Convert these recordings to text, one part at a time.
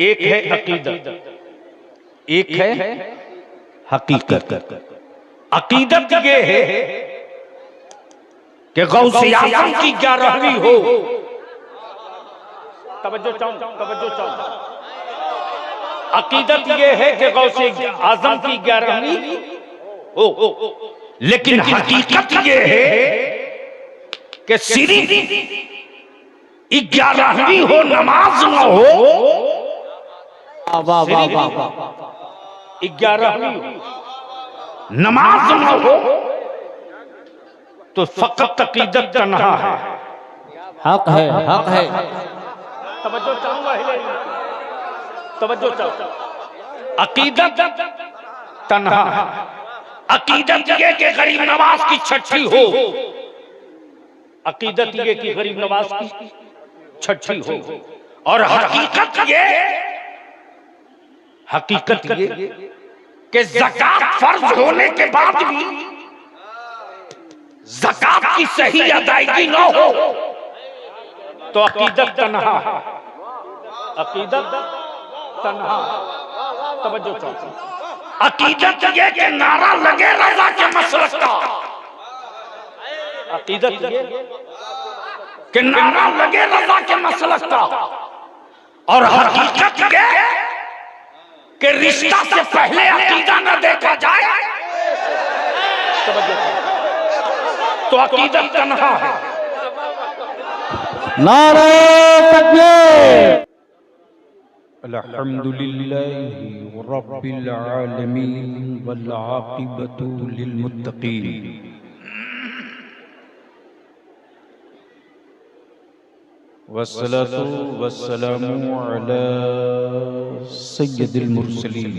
एक है अकीदत, एक है हकीकत। अकीदत ये है कि गौसे आज़म की 11वीं हो। तवज्जो चाहूं। अकीदत ये है कि गौसे आज़म की 11वीं हो, लेकिन हकीकत ये है कि सिर्फ 11वीं हो, नमाज न हो। 11वीं नमाज न हो तो फकत अकीदत तन्हा है। हक है, हक है। तवज्जो चाहूंगा, तवज्जो चाहूं। अकीदत तन्हा है। अकीदत ये कि गरीब नवाज की छठी हो। अकीदत ये कि गरीब नवाज की छठी हो। और हकीकत ये कि ज़कात फर्ज होने के बाद भी ज़कात की सही अदायगी न हो तो अकीदत तन्हा है। अकीदत तन्हा। तवज्जो चाहूं। अकीदत ये कि नारा लगे रज़ा के मसलक का। अकीदत ये कि नारा लगे रज़ा के मसलक का। और हकीकत ये कि रिश्ता से पहले अकीदा न देखा जाए तो अकीदत तन्हा है। नारे तकबीर। अल्हम्दुलिल्लाहि रब्बिल आलमीन वल आक़िबतु लिल मुत्तक़ीन। वस्सलातु वस्सलामु अला सय्यिदिल मुरसलीन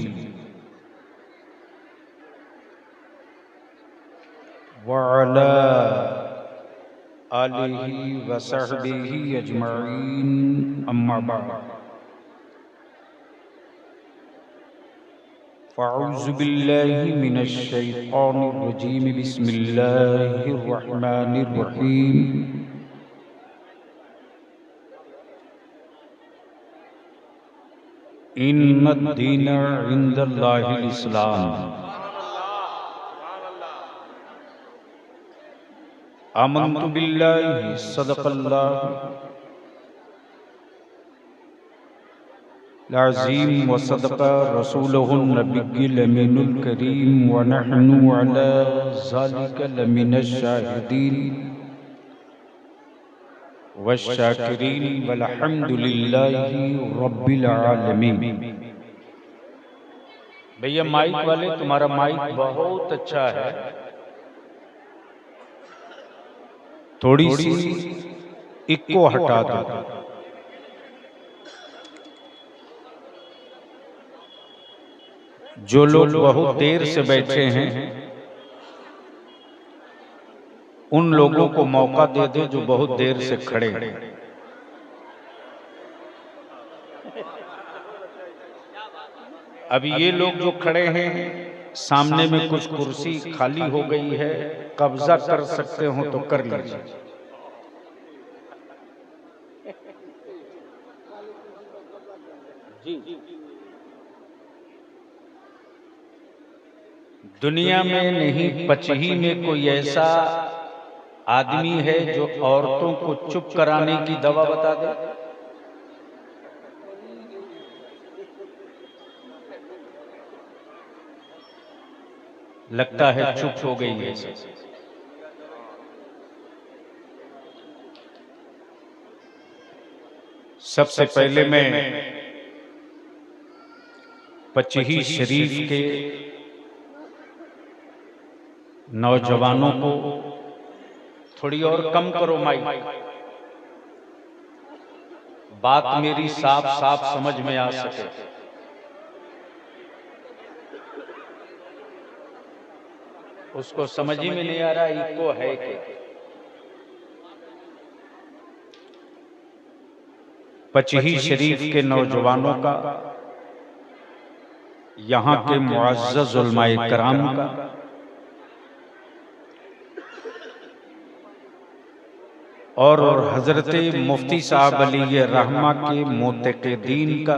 व अला आलिहि व सहबिहि अजमईन, अम्मा बाद। फ़अऊज़ु बिल्लाहि मिनश शैतानिर रजीम। बिस्मिल्लाहिर रहमानिर रहीम। इन्नद-दीन इंदल्लाहिल इस्लाम। आमन्तु बिल्लाहि सदक़ल्लाहु अज़ीम व सदक़ रसूलुहुन नबिय्युल अमीनुल करीम व नहनु अला ज़ालिका लमिनश शाहिदीन वश्शाकिरीन वल्हम्दुलिल्लाहि रब्बिल आलमीन। भैया माइक वाले, तुम्हारा माइक बहुत अच्छा है, थोड़ी सी इको हटा दो। जो लोग बहुत देर से बैठे हैं उन लोगों को मौका दे दो जो बहुत देर से खड़े हैं। अभी ये लोग जो खड़े हैं, सामने में कुछ कुर्सी खाली हो गई है, कब्जा कर सकते हो तो कर लीजिए। दुनिया में नहीं, पचही में कोई ऐसा आदमी है जो औरतों को चुप कराने की दवा बता दे? लगता है चुप हो गई है। सबसे पहले मैं पचही शरीफ के नौजवानों को थोड़ी और कम करो माइक, बात मेरी साफ साफ समझ में आ सके। उसको समझ ही में नहीं आ रहा इको है कि पचही शरीफ के नौजवानों का, यहाँ के मुअज़्ज़ज़ उलमाए कराम का, और हजरत मुफ्ती साहब अली रहमा के मोतक़ीदीन का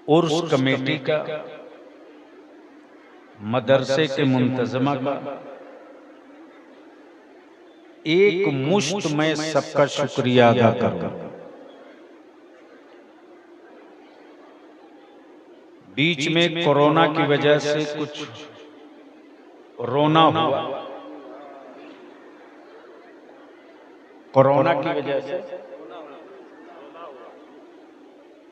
उर्स कमेटी का, मदरसे के मुंतजमा का एक मुश्त में सबका शुक्रिया अदा करूं। बीच में कोरोना की वजह से कुछ रोना हुआ, कोरोना की वजह से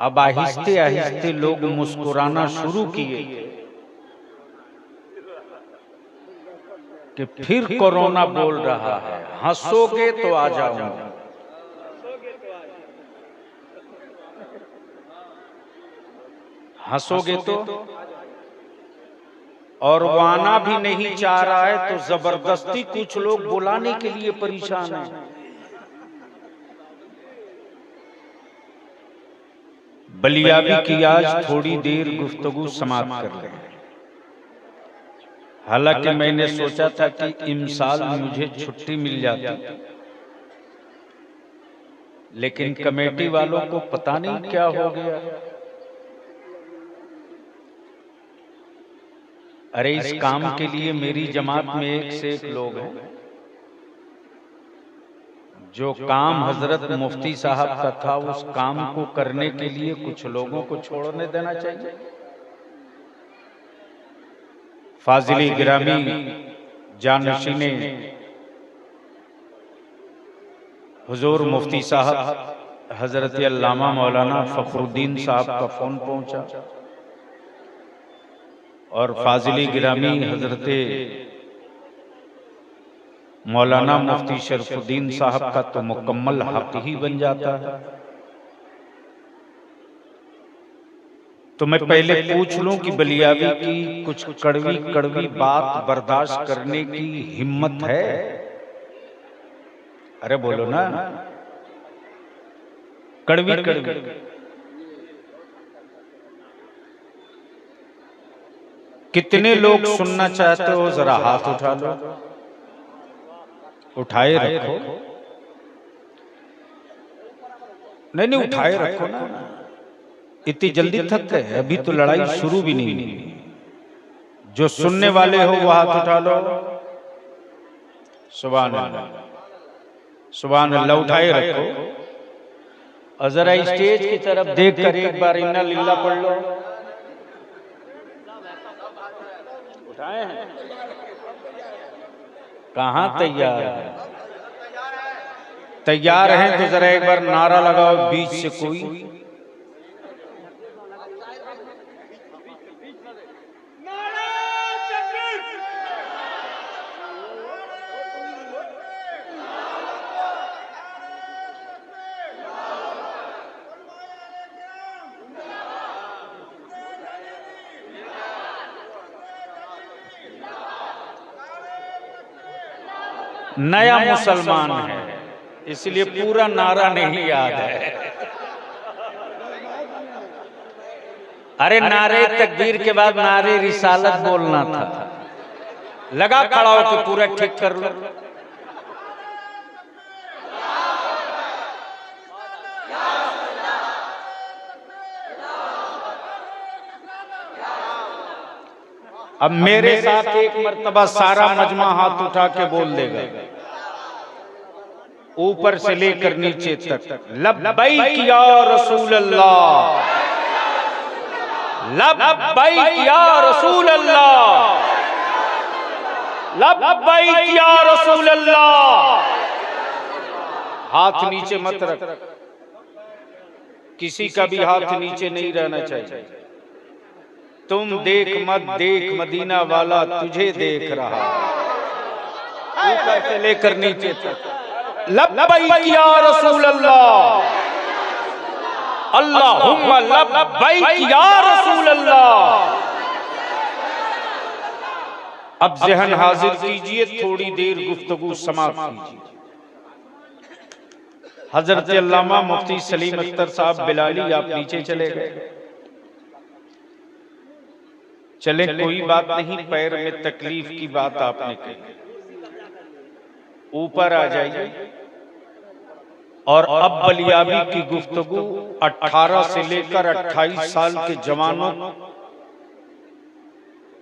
अब आहिस्ते आहिस्ते लोग मुस्कुराना शुरू किए कि फिर कोरोना बोल रहा है, हंसोगे तो आ जाऊंगा। हंसोगे तो, और वो आना भी नहीं चाह रहा है तो जबरदस्ती कुछ लोग बुलाने के लिए परेशान हैं। बलियाबी की आज थोड़ी देर गुफ्तगू समाप्त कर लें। हालांकि मैंने सोचा था कि इमसाल में मुझे छुट्टी मिल जाती, लेकिन कमेटी वालों को पता नहीं क्या हो गया। अरे इस काम के लिए मेरी जमात में एक से एक लोग हैं। जो काम हजरत मुफ्ती साहब का था, उस काम को करने के लिए कुछ लोगों को छोड़ने देना चाहिए। फाजिली गिरामी जानशीने हुजूर मुफ्ती साहब हजरत अल्लामा मौलाना फखरुद्दीन साहब का फोन पहुंचा और फाजिली गिरामी हजरत मौलाना मुफ्ती शरफुद्दीन साहब का तो मुकम्मल हक ही बन जाता है। तो मैं पहले पूछ लूं कि बलियाबी की कुछ कड़वी कड़वी बात बर्दाश्त करने की हिम्मत है? अरे बोलो ना, कड़वी कड़वी कितने लोग सुनना चाहते हो? जरा हाथ उठा लो, उठाए रखो। नहीं उठाए रखो ना, इतनी जल्दी थक गए? अभी तो लड़ाई शुरू भी नहीं हुई। जो सुनने वाले हो वो हाथ उठा लो। सुभान अल्लाह, सुभान अल्लाह, उठाए रखो। और जरा स्टेज की तरफ देख कर एक बार इन्ना लिल्ला पढ़ लो। उठाए हैं? कहां तैयार है? तैयार हैं तो जरा एक बार नारा लगाओ बीच से कोई। नया मुसलमान है इसलिए पूरा नारा नहीं याद है। अरे नारे तकबीर के बाद नारे रिसालत बोलना था। लगा खड़ा हो के पूरा ठीक कर लो। अब मेरे साथ एक मर्तबा सारा मजमा हाथ उठा के बोल देगा, ऊपर से लेकर नीचे तक। लब्बैक या रसूल अल्लाह, लब्बैक या रसूल अल्लाह, लब्बैक या रसूल अल्लाह। हाथ नीचे मत रख, किसी का भी हाथ नीचे नहीं रहना चाहिए। तुम देख मत देख, मदीना वाला तुझे देख रहा। ऊपर से लेकर नीचे तक। लब्बैक या रसूल अल्लाह, अल्लाहुम्मा लब्बैक या रसूल अल्लाह। अब ज़हन हाजिर कीजिए, थोड़ी देर गुफ्तगू समाप्त कीजिए। हजरत अल्लामा मुफ्ती सलीम अख्तर साहब बिलाली, आप नीचे चले गए। चले कोई बात नहीं, पैर में तकलीफ की बात आपने कही, ऊपर आ जाइए। और अब बलियाबी की गुफ्तगू 18 से लेकर 28 साल के जवानों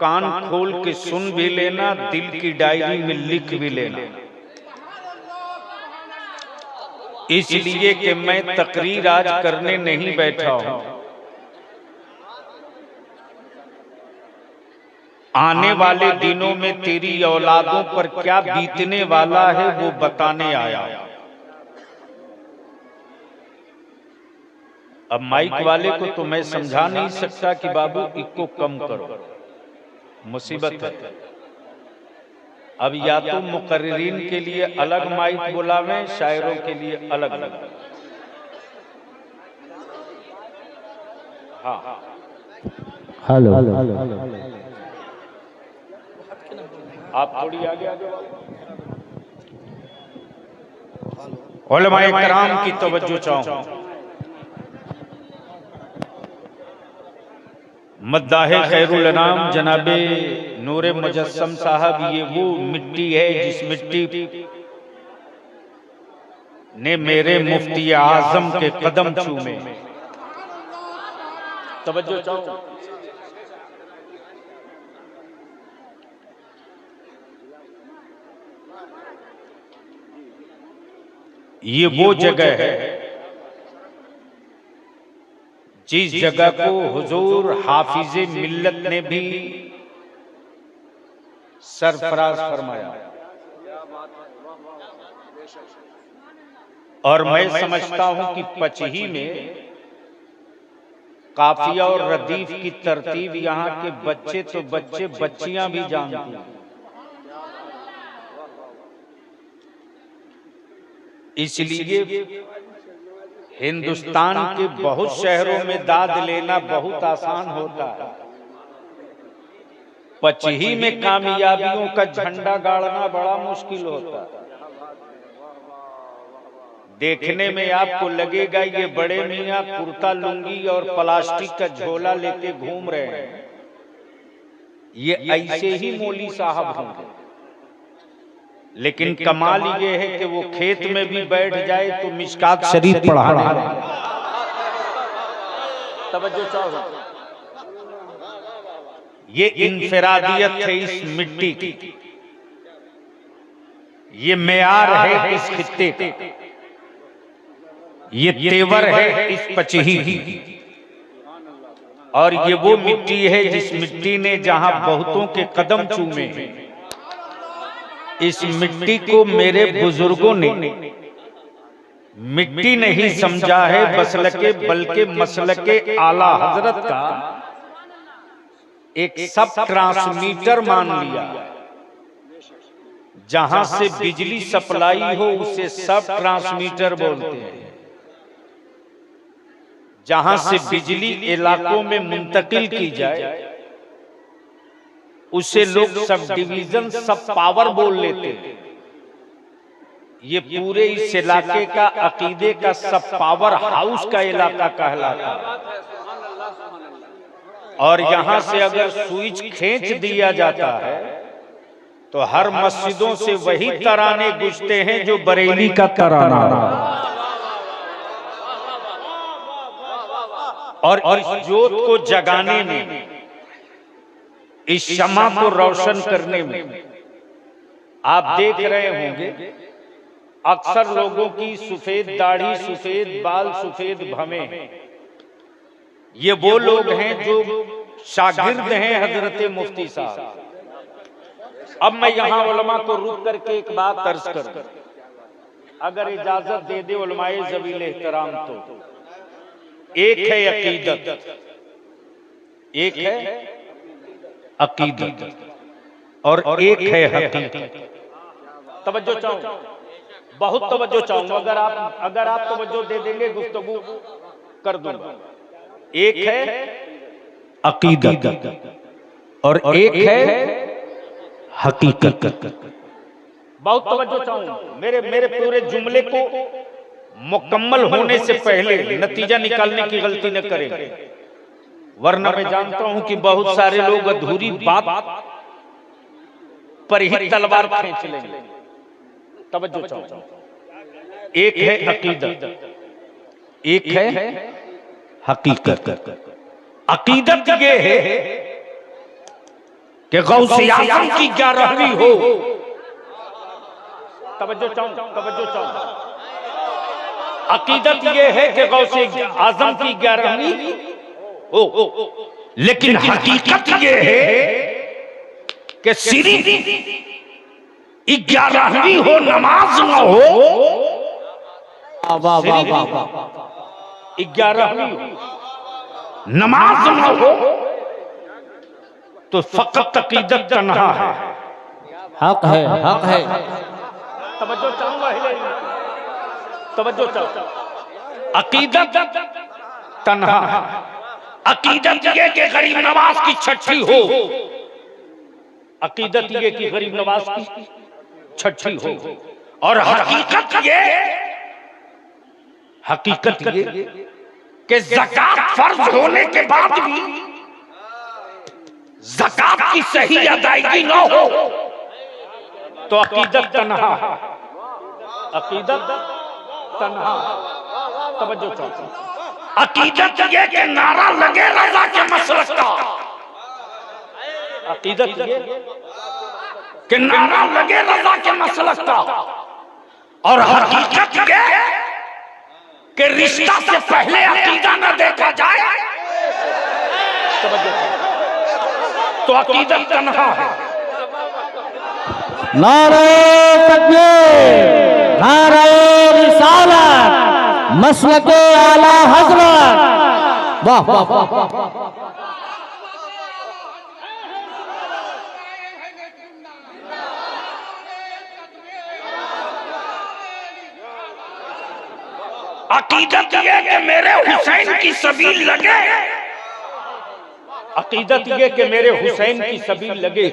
कान खोल के सुन भी लेना, दिल की डायरी में लिख भी लेना, इसलिए कि मैं तकरीर आज करने नहीं बैठा हूं, आने वाले दिनों में तेरी औलादों पर क्या बीतने वाला है वो बताने आया। अब माइक वाले को तो मैं समझा नहीं सकता कि बाबू इसको कम करो, मुसीबत है। अब या तो मुकर्रिरीन के लिए अलग माइक बुलावें, शायरों के लिए अलग अलग। हाँ, हेलो, आप थोड़ी आगे आगे। उलमाए किराम की तवज्जो चाहूं। मद्दाहे खैरुल अनाम जनाबे नूरे मुजस्सम साहब, ये वो मिट्टी है जिस मिट्टी ने मेरे मुफ्ती आजम के कदम चूमे। तवज्जो चाहूं। ये वो जगह है जिस जगह को हुजूर हाफिजे मिल्लत ने भी सरफराज फरमाया, और मैं समझता हूं कि पचही में काफिया और रदीफ की तरतीब यहाँ के बच्चे तो बच्चे, बच्चियां भी जानती हैं। इसलिए हिंदुस्तान के बहुत शहरों में दाद लेना बहुत आसान होता है, पचही में कामयाबियों का झंडा गाड़ना बड़ा मुश्किल होता है। देखने में आपको लगेगा ये बड़े मियां कुर्ता लुंगी और प्लास्टिक का झोला लेके घूम रहे हैं, ये ऐसे ही मौली साहब होंगे। लेकिन कमाल ये है कि वो खेत में भी बैठ जाए तो मिशकात शरीफ पढ़ाने लगे। तवज्जो चाहो, ये इनफरादियत है इस मिट्टी की, ये मेयार है इस खित्ते का, ये तेवर है इस पचही की, और ये वो मिट्टी है जिस मिट्टी ने जहां बहुतों के कदम चूमे हैं। इस मिट्टी को मेरे बुजुर्गों ने मिट्टी नहीं समझा है बल्कि मसलके आला हजरत का एक सब ट्रांसमीटर मान लिया। जहां से बिजली सप्लाई हो उसे सब ट्रांसमीटर बोलते हैं। जहां से बिजली इलाकों में मुंतकिल की जाए उसे लोग सब डिवीजन, सब पावर बोल लेते हैं। ये पूरे इस इलाके का अकीदे का सब पावर हाउस का इलाका कहलाता है। और यहां से अगर स्विच खींच दिया जाता है तो हर मस्जिदों से वही तराने गूंजते हैं जो बरेली का तराना। और इस जोत को जगाने में, इस शमा को रोशन करने में आप देख रहे होंगे अक्सर लोगों की सफेद दाढ़ी, सफेद बाल, सफेद भवें, ये वो लोग हैं जो शागिर्द हैं हजरत मुफ्ती साहब। अब मैं यहां उलमा को रुक करके एक बात अर्ज करूं, अगर इजाजत दे दे उलमाए ज़वील एहतराम, तो एक है अकीदत, एक है अकीदत और एक है हकीकत। तवज्जो चाहूं, बहुत तवज्जो चाहूंगा, अगर आप तवज्जो दे देंगे गुफ्तगू कर दूंगा। एक है अकीदत और एक है हकीकत। बहुत तवज्जो चाहूंगा, मेरे पूरे जुमले को मुकम्मल होने से पहले नतीजा निकालने की गलती न करें, वरना मैं जानता हूं कि बहुत सारे लोग अधूरी बात पर ही तलवार खींच लेंगे। तवज्जो चाहूं, एक है अकीदत, एक है हकीकत। अकीदत ये है कि गौसे आजम की 11वीं हो। तवज्जो चाहूं। अकीदत ये है कि गौसे आजम की 11वीं हो, लेकिन हकीकत ये है कि सिर्फ 11वीं हो, नमाज न हो। 11वीं नमाज न हो तो फकत अकीदत तन्हा है। हक है, हक है। तवज्जो चाहूंगा, तवज्जो चाहूंगा। अकीदत तन्हा है। अकीदत ये कि गरीब नवाज की छठी हो। अकीदत ये कि गरीब नवाज की छठी हो। और हकीकत ये कि ज़कात फर्ज होने के बाद भी ज़कात की सही अदायगी न हो तो अकीदत तन्हा है। अकीदत तन्हा। तवज्जो चाहूं। अकीदत ये कि नारा लगे रज़ा के मसलक का। अकीदत ये कि नारा लगे रज़ा के मसलक का। और हकीकत ये कि रिश्ता से पहले अकीदा न देखा जाए तो अकीदत तन्हा है। नारे तकबीर, नारे रिसालत, मसलके आला हजरत। वाह वाह वाह। अकीदत ये कि मेरे हुसैन की सबील लगे। अकीदत ये कि मेरे हुसैन की सबील लगे।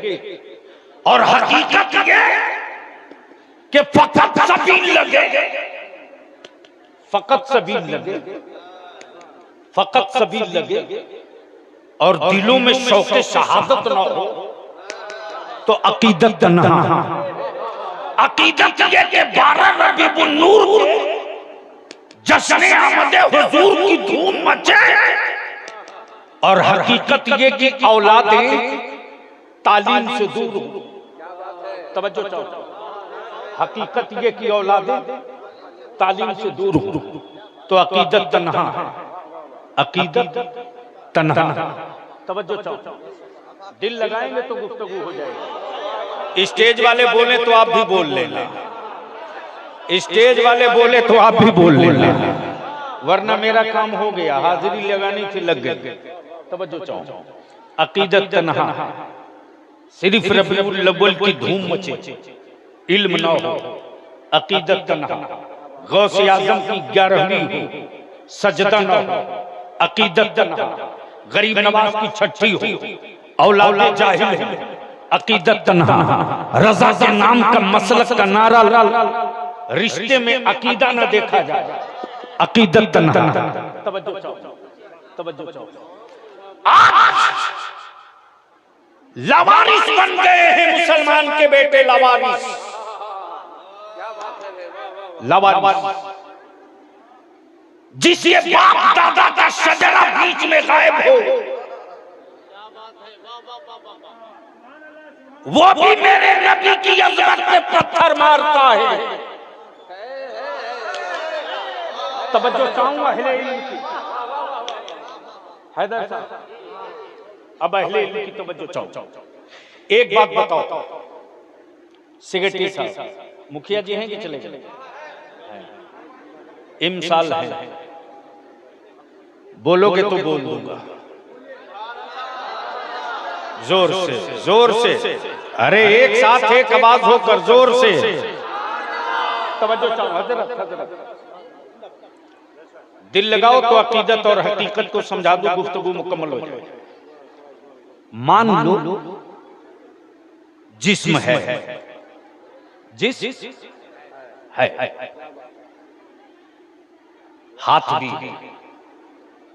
और हकीकत ये कि फकत सबील लगे। फकत सबील लगे। फकत सबील लगे। और दिलों में शौक़े शहादत न हो तो अकीदत तन्हा। अकीदत ये कि 12 रबीउल नूर जश्न आमद हुजूर की धूम मचे। और हकीकत ये कि औलादें तालीम से दूर हो। तवज्जो चाहो। हकीकत ये कि औलादें तालीम से दूर हो तो अकीदत तन्हा। अकीदत तन्हा। तवज्जो चाहो। दिल लगाएंगे तो गुफ्तगू हो जाएगी। स्टेज वाले बोले तो आप भी बोल लेना। स्टेज वाले बोले तो आप भी बोल लेना, वरना मेरा काम हो गया। हाजिरी लगानी थी, लग गई। तवज्जो चाहो। अकीदत तन्हा। सिर्फ रबीउल अव्वल की धूम मचे, इल्म न हो। अकीदत तन्हा। गौसे आजम की 11वीं हो, सजदा न हो। अकीदत तन्हा। गरीब नवाज की छठी हो, औलाद जाहिल है। अकीदत तन्हा। रज़ा के नाम का मसलक का नारा, रिश्ते में अकीदा न देखा जाए, अकीदत तन्हा। तवज्जो चाहो। तवज्जो चाहो। आज लवारिस बन गए हैं मुसलमान के बेटे। लवारिस, लवारिस जिसके बाप दादा का शजरा बीच में गायब हो, वो भी मेरे नबी की अज़मत पे पत्थर मारता है। तवज्जो चाहूंगा अहले इल्म की। हैदर साहब, अब अहले इल्म की तवज्जो चाहूं। एक बात बताओ, सेक्रेटरी साहब, मुखिया जी हैं कि चले गए? इमसाल है, बोलोगे तो बोल दूंगा। जोर से, जोर से। अरे एक साथ एक आवाज होकर जोर से। तवज्जो चाहूं। हजरत दिल लगाओ तो अकीदत और हकीकत को समझा दो, गुफ्तगू मुकम्मल हो जाए। मान लो जिस्म है, जिस्म है, हाथ भी,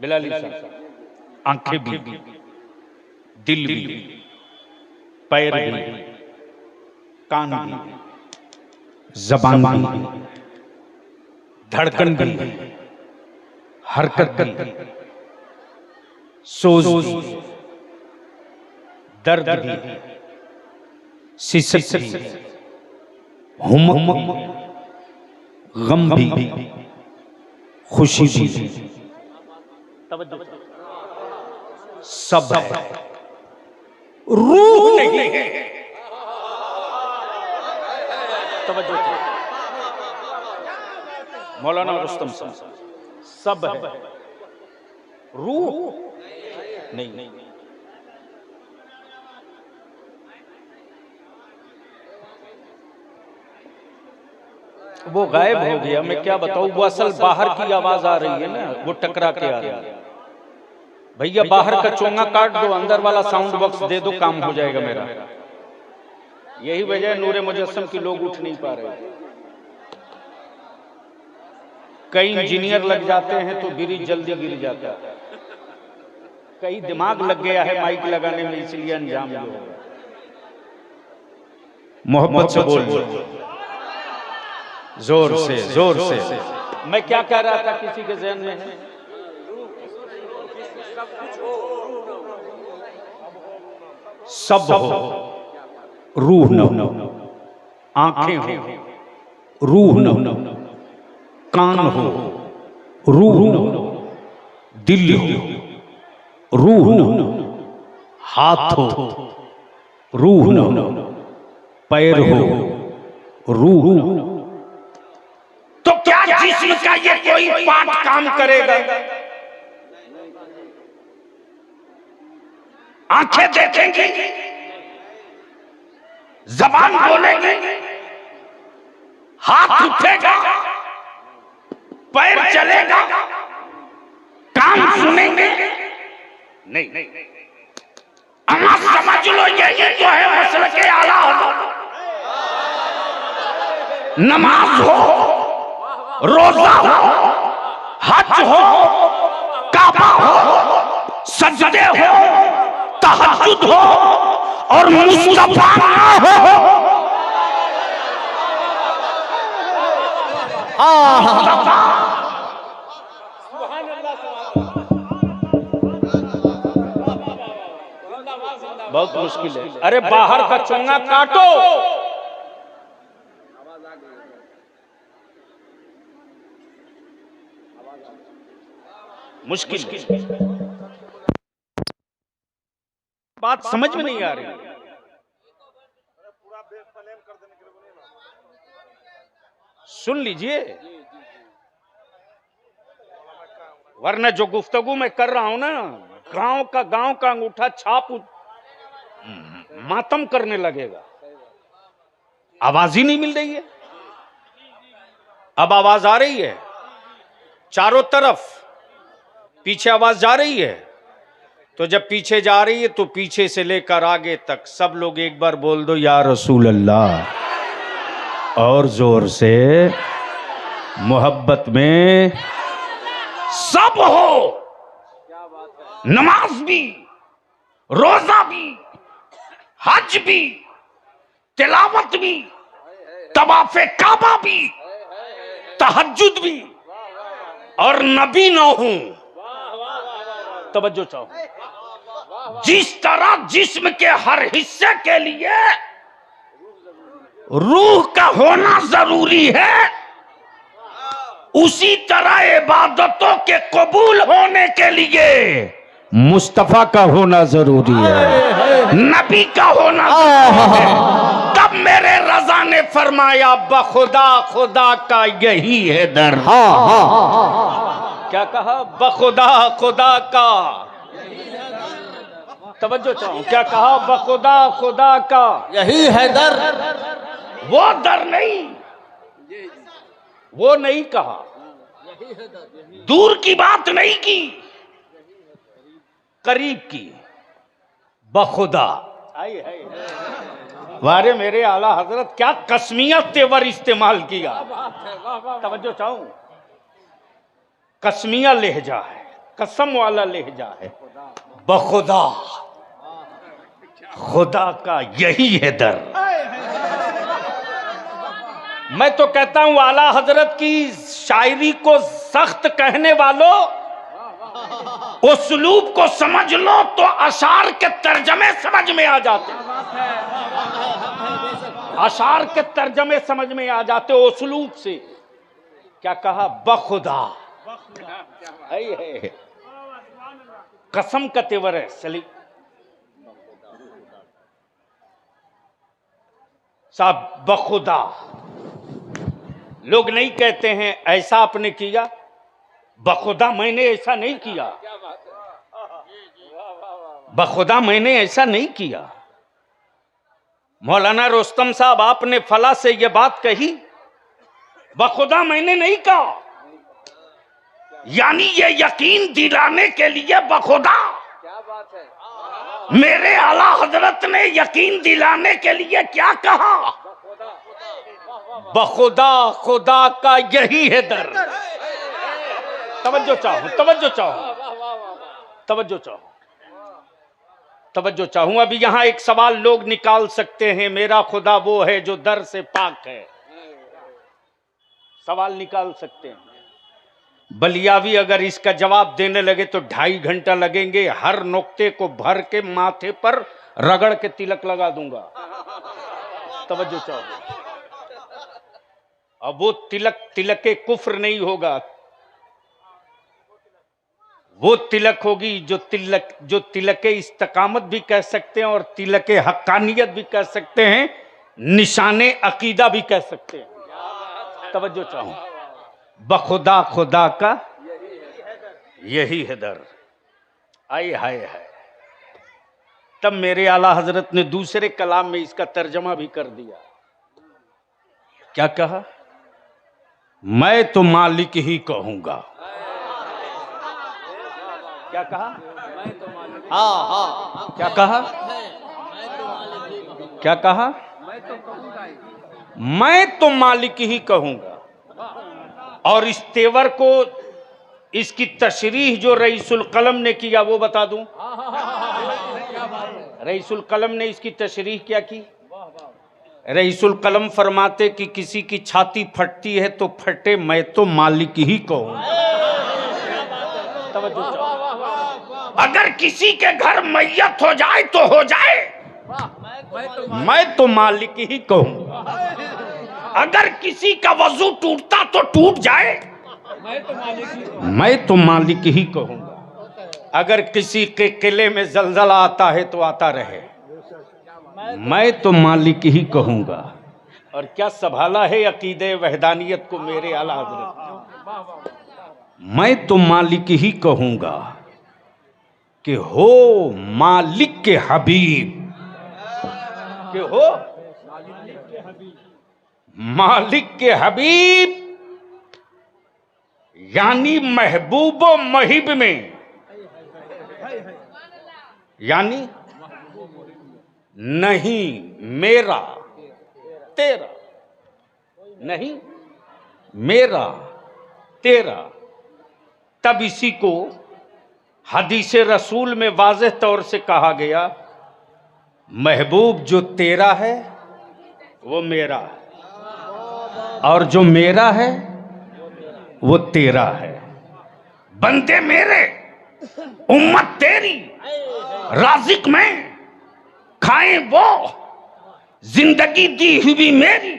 बिलाली साहब, आंखें भी, दिल भी, पैर भी, कान भी, जबान भी, धड़कन भी, हरकत भी, सोज भी, दर्द भी, सिसक भी, हुमक, गम भी, खुशी भी, सब है, रूह नहीं है। मौलाना रुस्तम साहब, सब है, रूह नहीं। वो गायब हो गया, मैं क्या बताऊं। वो असल बाहर की आवाज आ रही है ना, वो टकरा के आ रही है। भैया बाहर का चोंगा काट दो, अंदर वाला साउंड बॉक्स दे दो, काम हो जाएगा मेरा। यही वजह है नूरे मुजस्सम की लोग उठ नहीं पा रहे। कई इंजीनियर लग जाते हैं तो ब्रिज जल्दी गिर जाता है, कई दिमाग लग गया है माइक लगाने में, इसलिए अंजाम ये हो। मोहब्बत से बोल, जोर से, जोर से। मैं क्या कह रहा था, किसी के ज़हन में है? सब हो, रूह न हो, आंखें हो, रूह न हो, कान हो, रूह न हो, दिल हो, रूह न हो, हाथ हो, रूह न हो, पैर हो, रूह न हो। तो क्या जिस्म का ये कोई पार्ट काम करेगा? आंखें देखेंगी, जबान बोलेगी, हाथ उठेगा, पैर चलेगा, कान सुनेंगे? नहीं। अमा समझ लो, यही तो है मसले के आला। नमाज हो, रोजा हो, हज हो, काबा हो, सजदे हो, तहज्जुद हो और मुस्तफा हो। बहुत मुश्किल है। अरे बाहर का चोंगा काटो। मुश्किल बात समझ में नहीं आ रही। सुन लीजिए, वरना जो गुफ्तगू मैं कर रहा हूं ना, गांव का अंगूठा छाप मातम करने लगेगा। आवाज ही नहीं मिल रही है। अब आवाज आ रही है चारों तरफ, पीछे आवाज जा रही है। तो जब पीछे जा रही है तो पीछे से लेकर आगे तक सब लोग एक बार बोल दो, या रसूल अल्लाह, और जोर से, मोहब्बत में सब हो। नमाज भी, रोजा भी, हज भी, तिलावत भी, तवाफ़े काबा भी, तहज्जुद भी, और नबी न हूं। तवज्जो चाहो, जिस तरह जिस्म के हर हिस्से के लिए रूह का होना जरूरी है, उसी तरह इबादतों के कबूल होने के लिए मुस्तफा का होना जरूरी है, नबी का होना जरूरी है। तब मेरे रजा ने फरमाया, बखुदा खुदा का यही है दर। क्या कहा? बखुदा खुदा का, तवज्जो चाहूं, क्या कहा? बखुदा खुदा का यही है दर। वो दर नहीं, वो नहीं कहा, दूर की बात नहीं की, करीब की। बखुदा। वारे मेरे आला हजरत, क्या कस्मिया तेवर इस्तेमाल किया। तवज्जो चाहूं, कस्मिया लहजा है, कसम वाला लहजा है। बखुदा खुदा का यही है दर। मैं तो कहता हूं आला हजरत की शायरी को सख्त कहने वालों, उस्लूब को समझ लो तो अशार के तर्जमे समझ में आ जाते, अशार के तर्जमे समझ में आ जाते उस्लूब से। क्या कहा? बखुदा, है कसम का तेवर है सलीम साहब, बखुदा। लोग नहीं कहते हैं ऐसा आपने किया, बखुदा मैंने ऐसा नहीं किया, बखुदा मैंने ऐसा नहीं किया। मौलाना रुस्तम साहब आपने फला से यह बात कही, बखुदा मैंने नहीं कहा। यानी ये यकीन दिलाने के लिए बखुदा, क्या बात है, मेरे आला हजरत ने यकीन दिलाने के लिए क्या कहा? बखुदा, खुदा का यही है दर। तवज्जो चाहूं, तवज्जो चाहूं, तवज्जो चाहूं, तवज्जो चाहूं। अभी यहां एक सवाल लोग निकाल सकते हैं, मेरा खुदा वो है जो दर से पाक है। सवाल निकाल सकते हैं। बलियावी अगर इसका जवाब देने लगे तो 2.5 घंटा लगेंगे। हर नुक्ते को भर के माथे पर रगड़ के तिलक लगा दूंगा। तवज्जो चाहो। अब वो तिलक तिलके कुफ्र नहीं होगा, वो तिलक होगी जो तिलके इस्तकामत भी कह सकते हैं और तिलके हक्कानियत भी कह सकते हैं, निशाने अकीदा भी कह सकते हैं। तवज्जो चाहो। बखुदा खुदा का यही है दर। आए हाय हाय। तब मेरे आला हजरत ने दूसरे कलाम में इसका तर्जमा भी कर दिया। क्या कहा? मैं तो मालिक ही कहूंगा। क्या कहा? क्या कहा? क्या कहा? मैं तो मालिक ही कहूंगा। और इस तेवर को, इसकी तशरीह जो रईसुल कलम ने किया वो बता दूं। रईसुल कलम ने इसकी तशरीह क्या की? रईसुल कलम फरमाते कि किसी की छाती फटती है तो फटे, मैं तो मालिक ही कहूं। अगर किसी के घर मैयत हो जाए तो हो जाए, मैं तो मालिक ही कहूंगा। अगर किसी का वजू टूटता तो टूट जाए, मैं तो मालिक ही कहूंगा। अगर किसी के किले में जलजला आता है तो आता रहे, मैं तो मालिक ही कहूंगा। और क्या संभाला है अकीदे वहदानियत को मेरे आला हज़रत। मैं तो मालिक ही कहूंगा कि हो मालिक के हबीब, कि हो मालिक के हबीब, यानी महबूब व महिब में, यानी नहीं मेरा तेरा, नहीं मेरा तेरा। तब इसी को हदीस रसूल में वाज़ेह तौर से कहा गया, महबूब जो तेरा है वो मेरा है, और जो मेरा है वो तेरा है। बंदे मेरे, उम्मत तेरी, राज़िक मैं, खाएं वो, जिंदगी दी हुई मेरी,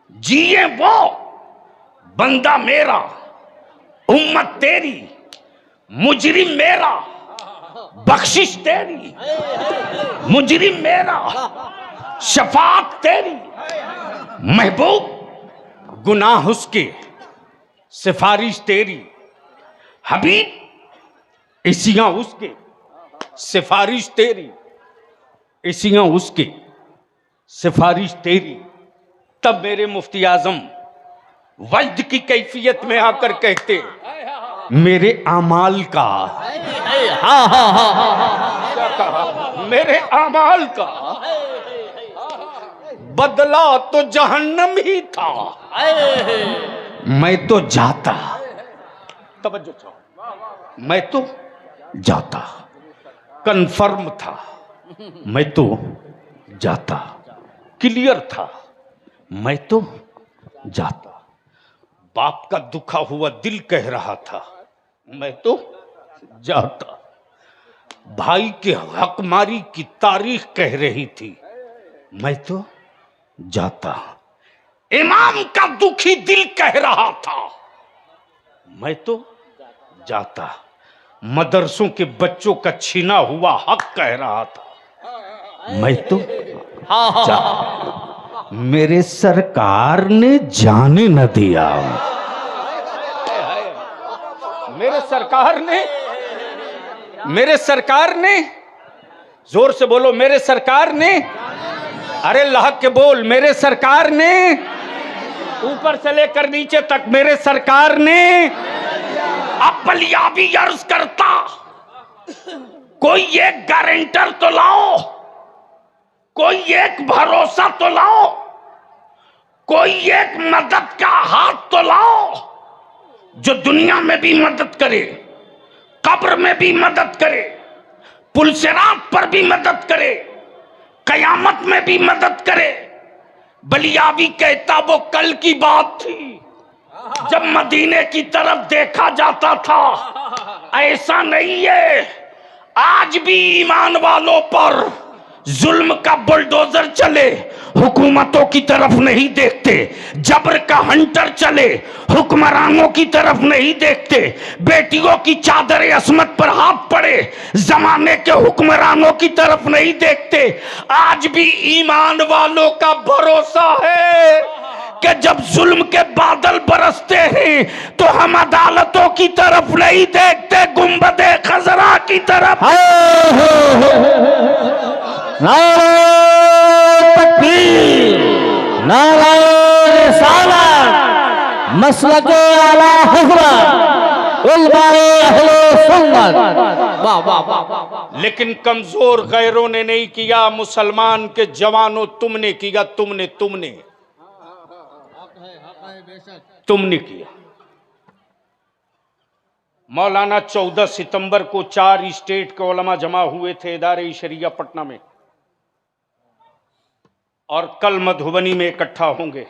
जिए वो, बंदा मेरा, उम्मत तेरी, मुजरिम मेरा, बख्शिश तेरी, मुजरिम मेरा, शफाअत तेरी। महबूब गुनाह उसके, सिफारिश तेरी। हबीब इसियां उसके, सिफारिश तेरी, इसियां उसके, सिफारिश तेरी। तब मेरे मुफ्ती आजम वजद की कैफियत में आकर कहते, मेरे अमाल का, क्या कहा? मेरे अमाल का बदला तो जहन्नम ही था, मैं तो जाता। तवज्जो चाहो। मैं तो जाता, कन्फर्म था, मैं तो जाता, क्लियर था, मैं तो जाता। बाप का दुखा हुआ दिल कह रहा था मैं तो जाता। भाई के हकमारी की तारीख कह रही थी मैं तो जाता। इमाम का दुखी दिल कह रहा था मैं तो जाता। मदरसों के बच्चों का छीना हुआ हक कह रहा था मैं तो जाता। मेरे सरकार ने जाने न दिया। मेरे सरकार ने जोर से बोलो, मेरे सरकार ने, अरे लहक के बोल, मेरे सरकार ने, ऊपर से लेकर नीचे तक मेरे सरकार ने। अब बलियाबी अर्ज करता, कोई एक गारंटर तो लाओ, कोई एक भरोसा तो लाओ, कोई एक मदद का हाथ तो लाओ जो दुनिया में भी मदद करे, कब्र में भी मदद करे, पुलसिरात पर भी मदद करे, कयामत में भी मदद करे। बलियाबी कहता वो कल की बात थी जब मदीने की तरफ देखा जाता था। ऐसा नहीं है, आज भी ईमान वालों पर जुल्म का बुलडोजर चले, हुकूमतों की तरफ नहीं देखते। जबर का हंटर चले, हुक्मरानों की तरफ नहीं देखते। बेटियों की चादर अस्मत पर हाथ पड़े, जमाने के हुक्मरानों की तरफ नहीं देखते। आज भी ईमान वालों का भरोसा है कि जब जुल्म के बादल बरसते हैं तो हम अदालतों की तरफ नहीं देखते, गुंबदे खजरा की तरफ। नारे तकबीर, नारे रिसालत, मसलके आला हज़रत, उलमाए अहले सुन्नत। वाह वाह वाह। लेकिन कमजोर गैरों ने नहीं किया, मुसलमान के जवानों तुमने किया, तुमने किया। मौलाना 14 सितंबर को 4 स्टेट के उलमा जमा हुए थे इदारे शरिया पटना में, और कल मधुबनी में इकट्ठा होंगे।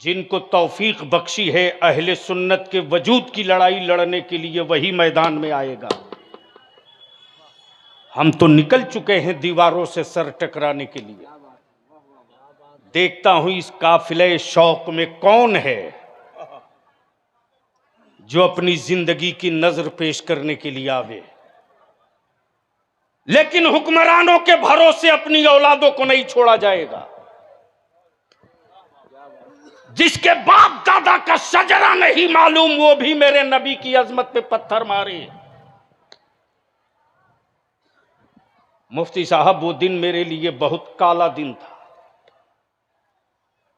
जिनको तौफीक बख्शी है अहले सुन्नत के वजूद की लड़ाई लड़ने के लिए, वही मैदान में आएगा। हम तो निकल चुके हैं दीवारों से सर टकराने के लिए। देखता हूं इस काफिले शौक में कौन है जो अपनी जिंदगी की नजर पेश करने के लिए आवे। लेकिन हुक्मरानों के भरोसे अपनी औलादों को नहीं छोड़ा जाएगा। जिसके बाप दादा का शजरा नहीं मालूम, वो भी मेरे नबी की अजमत पे पत्थर मारे। मुफ्ती साहब, वो दिन मेरे लिए बहुत काला दिन था,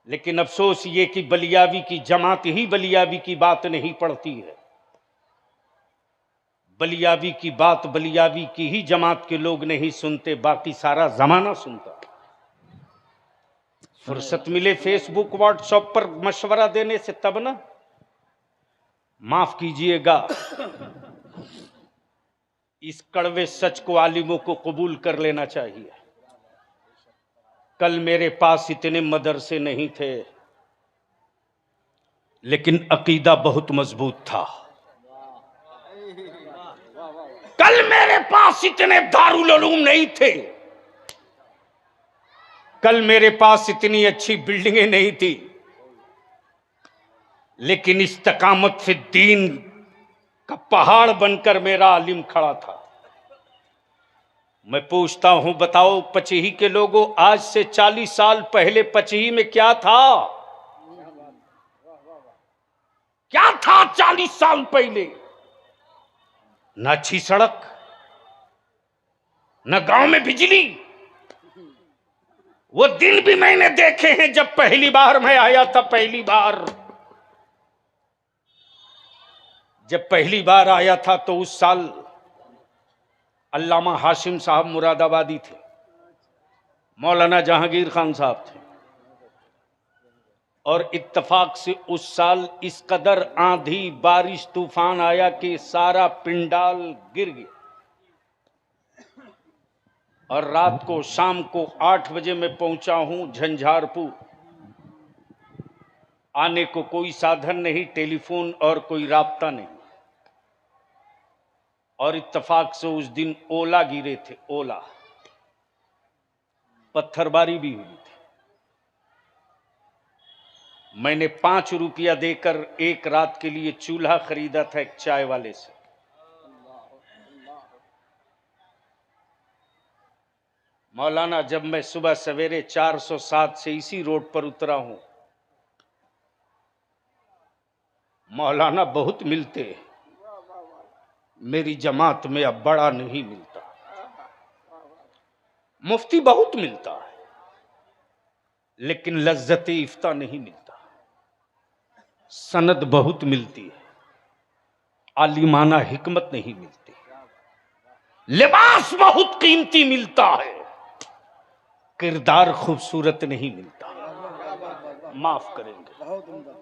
लेकिन अफसोस ये कि बलियावी की जमात ही बलियावी की बात नहीं पढ़ती है। बलियावी की बात बलियावी की ही जमात के लोग नहीं सुनते, बाकी सारा जमाना सुनता। फुर्सत मिले फेसबुक व्हाट्सएप पर मशवरा देने से तब ना। माफ कीजिएगा, इस कड़वे सच को आलिमों को कबूल कर लेना चाहिए। कल मेरे पास इतने मदरसे नहीं थे, लेकिन अकीदा बहुत मजबूत था। कल मेरे पास इतने दारुल उलूम नहीं थे, कल मेरे पास इतनी अच्छी बिल्डिंगें नहीं थी, लेकिन इस्तकामत फिद दीन का पहाड़ बनकर मेरा आलिम खड़ा था। मैं पूछता हूं, बताओ पचही के लोगों, आज से 40 साल पहले पचही में क्या था? क्या था 40 साल पहले? न अच्छी सड़क, न गांव में बिजली। वो दिन भी मैंने देखे हैं जब पहली बार मैं आया था। जब पहली बार आया था तो उस साल अल्लामा हाशिम साहब मुरादाबादी थे, मौलाना जहांगीर खान साहब थे, और इत्तफाक से उस साल इस कदर आंधी बारिश तूफान आया कि सारा पिंडाल गिर गया। और रात को शाम को 8 बजे मैं पहुंचा हूं झंझारपुर। आने को कोई साधन नहीं, टेलीफोन और कोई राब्ता नहीं। और इत्तेफाक से उस दिन ओला गिरे थे, ओला, पत्थरबारी भी हुई थी। मैंने 5 रुपया देकर एक रात के लिए चूल्हा खरीदा था एक चाय वाले से। मौलाना, जब मैं सुबह सवेरे 407 से इसी रोड पर उतरा हूं, मौलाना बहुत मिलते हैं, मेरी जमात में अब बड़ा नहीं मिलता। मुफ्ती बहुत मिलता है, लेकिन लज्जत इफ्ता नहीं मिलता। सनद बहुत मिलती है, आलिमाना हिकमत नहीं मिलती। लिबास बहुत कीमती मिलता है, किरदार खूबसूरत नहीं मिलता। माफ करेंगे।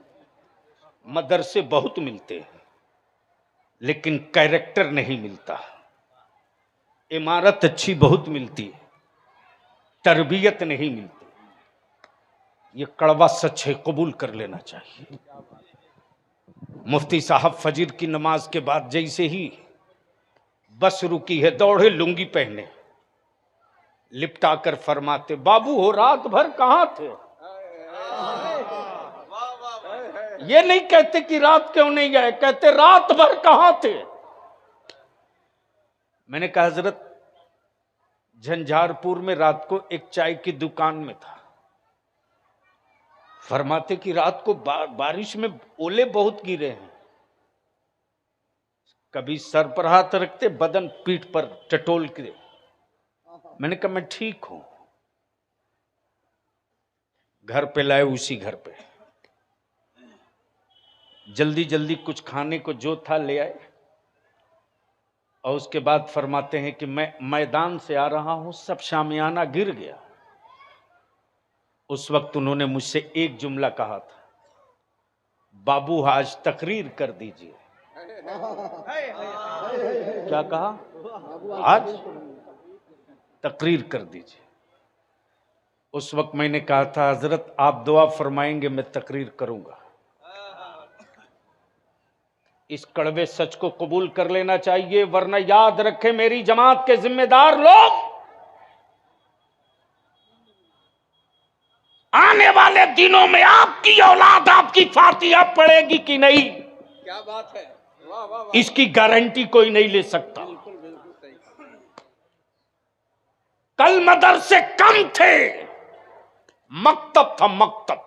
मदरसे बहुत मिलते हैं, लेकिन कैरेक्टर नहीं मिलता। इमारत अच्छी बहुत मिलती है, तरबियत नहीं मिलती। ये कड़वा सच है, कबूल कर लेना चाहिए। मुफ्ती साहब फजर की नमाज के बाद जैसे ही बस रुकी है, दौड़े लुंगी पहने, लिपटा कर फरमाते, बाबू हो रात भर कहां थे? ये नहीं कहते कि रात क्यों नहीं गए, कहते रात भर कहां थे? मैंने कहा हजरत, झंझारपुर में रात को एक चाय की दुकान में था। फरमाते कि रात को बारिश में ओले बहुत गिरे हैं। कभी सर पर हाथ रखते, बदन पीठ पर टटोल के। मैंने कहा मैं ठीक हूं। घर पे लाए, उसी घर पे जल्दी जल्दी कुछ खाने को जो था ले आए। और उसके बाद फरमाते हैं कि मैं मैदान से आ रहा हूं, सब शामियाना गिर गया। उस वक्त उन्होंने मुझसे एक जुमला कहा था, बाबू आज तकरीर कर दीजिए। क्या कहा? आज तकरीर कर दीजिए। उस वक्त मैंने कहा था, हजरत आप दुआ फरमाएंगे मैं तकरीर करूंगा। इस कड़वे सच को कबूल कर लेना चाहिए, वरना याद रखें मेरी जमात के जिम्मेदार लोग, आने वाले दिनों में आपकी औलाद आपकी फातिहा पढ़ेगी कि नहीं, क्या बात है, वाह वाह वाह। इसकी गारंटी कोई नहीं ले सकता। कल मदरसे कम थे, मकतब था, मकतब।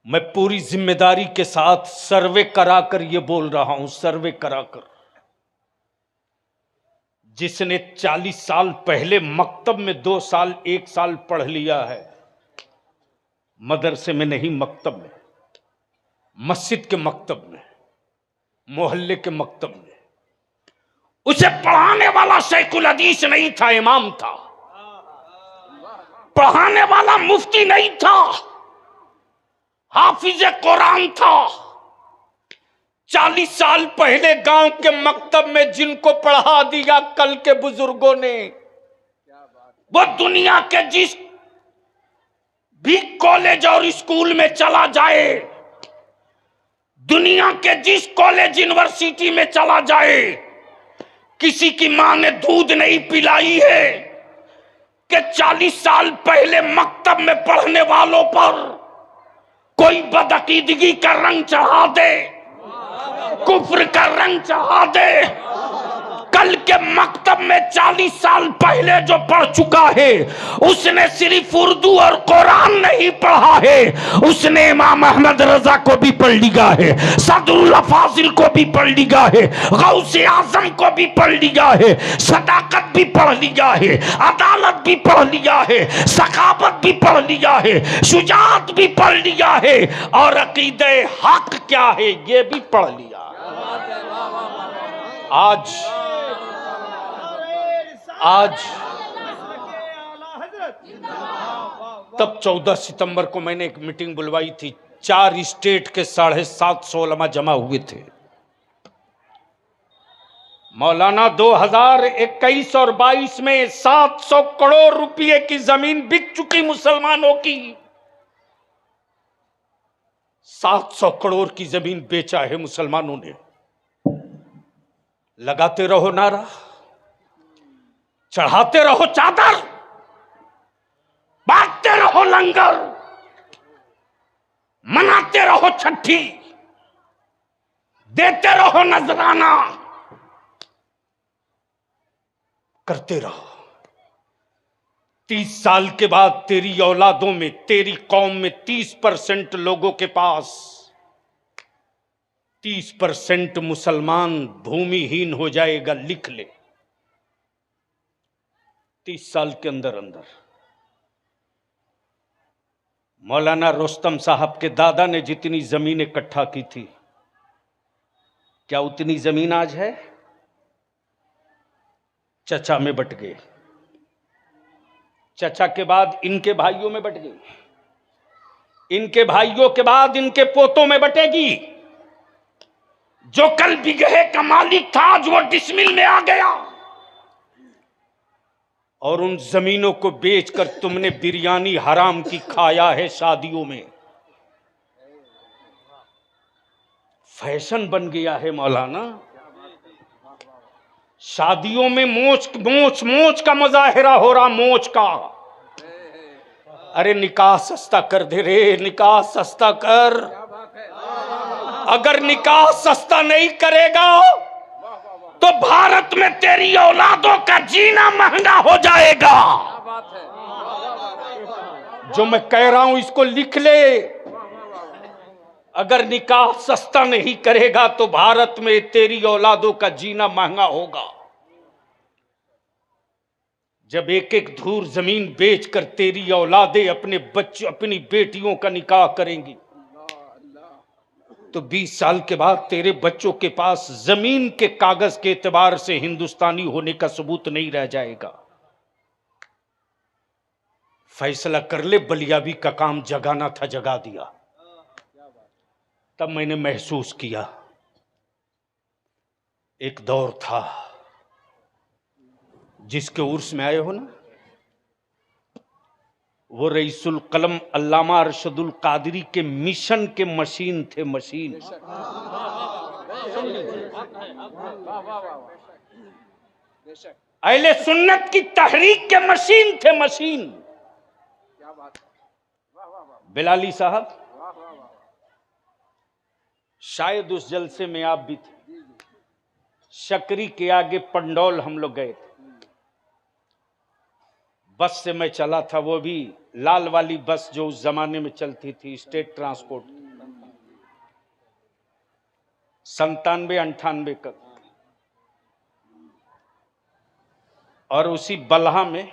मैं पूरी जिम्मेदारी के साथ सर्वे कराकर यह बोल रहा हूं, सर्वे कराकर। जिसने 40 साल पहले मकतब में 2 साल 1 साल पढ़ लिया है, मदरसे में नहीं, मकतब में, मस्जिद के मकतब में, मोहल्ले के मकतब में, उसे पढ़ाने वाला शेखुल हदीस नहीं था, इमाम था। पढ़ाने वाला मुफ्ती नहीं था, हाफिज कुरान था। 40 साल पहले गांव के मकतब में जिनको पढ़ा दिया कल के बुजुर्गों ने, वो दुनिया के जिस भी कॉलेज और स्कूल में चला जाए, दुनिया के जिस कॉलेज यूनिवर्सिटी में चला जाए, किसी की मां ने दूध नहीं पिलाई है कि 40 साल पहले मकतब में पढ़ने वालों पर कोई बदअकीदगी का रंग चढ़ा दे, कुफ्र का रंग चढ़ा दे। कल के मकतब में 40 साल पहले जो पढ़ चुका है, उसने सिर्फ उर्दू और कुरान नहीं पढ़ा है, उसने इमाम अहमद रजा को भी पढ़ लिया है, सदरुल फाजिल को भी पढ़ लिया है, गौसे आजम को भी पढ़ लिया है, सदाकत भी पढ़ लिया है, अदालत भी पढ़ लिया है, सखावत भी पढ़ लिया है, शुजाअत भी पढ़ लिया है, और अकीदे हक क्या है ये भी पढ़ लिया। आज तब 14 सितंबर को मैंने एक मीटिंग बुलवाई थी, 4 स्टेट के 750 उलमा जमा हुए थे। मौलाना 2021 और 22 में 700 करोड़ रुपए की जमीन बिक चुकी मुसलमानों की। 700 करोड़ की जमीन बेचा है मुसलमानों ने। लगाते रहो नारा, चढ़ाते रहो चादर, बांटते रहो लंगर, मनाते रहो छठी, देते रहो नजराना, करते रहो। 30 साल के बाद तेरी औलादों में, तेरी कौम में 30% लोगों के पास 30% मुसलमान भूमिहीन हो जाएगा। लिख ले, 30 साल के अंदर अंदर। मौलाना रुस्तम साहब के दादा ने जितनी जमीन इकट्ठा की थी, क्या उतनी जमीन आज है? चचा में बट गए, चचा के बाद इनके भाइयों में बट गई, इनके भाइयों के बाद इनके पोतों में बटेगी। जो कल बिगहे का मालिक था आज वो डिसमिल में आ गया। और उन जमीनों को बेचकर तुमने बिरयानी हराम की खाया है शादियों में। फैशन बन गया है मौलाना। शादियों में मोच का मुजाहिरा हो रहा, मोच का। अरे निकाह सस्ता कर दे रे, निकाह सस्ता कर। अगर निकाह सस्ता नहीं करेगा तो भारत में तेरी औलादों का जीना महंगा हो जाएगा। जो मैं कह रहा हूं इसको लिख ले। अगर निकाह सस्ता नहीं करेगा तो भारत में तेरी औलादों का जीना महंगा होगा। जब एक एक धूर जमीन बेचकर तेरी औलादें अपने बच्चों, अपनी बेटियों का निकाह करेंगी तो 20 साल के बाद तेरे बच्चों के पास जमीन के कागज के एतबार से हिंदुस्तानी होने का सबूत नहीं रह जाएगा। फैसला कर ले, बलियाबी का काम जगाना था, जगा दिया। तब मैंने महसूस किया एक दौर था, जिसके उर्स में आए हो ना, वो रईसुल कलम अल्लामा अरशदुल कादरी के मिशन के मशीन थे, मशीन। अहले सुन्नत की तहरीक के मशीन थे, मशीन। बिलाली साहब, शायद उस जलसे में आप भी थे। शकरी के आगे पंडौल हम लोग गए थे। बस से मैं चला था, वो भी लाल वाली बस जो उस जमाने में चलती थी, स्टेट ट्रांसपोर्ट, 97-98 का। और उसी बल्हा में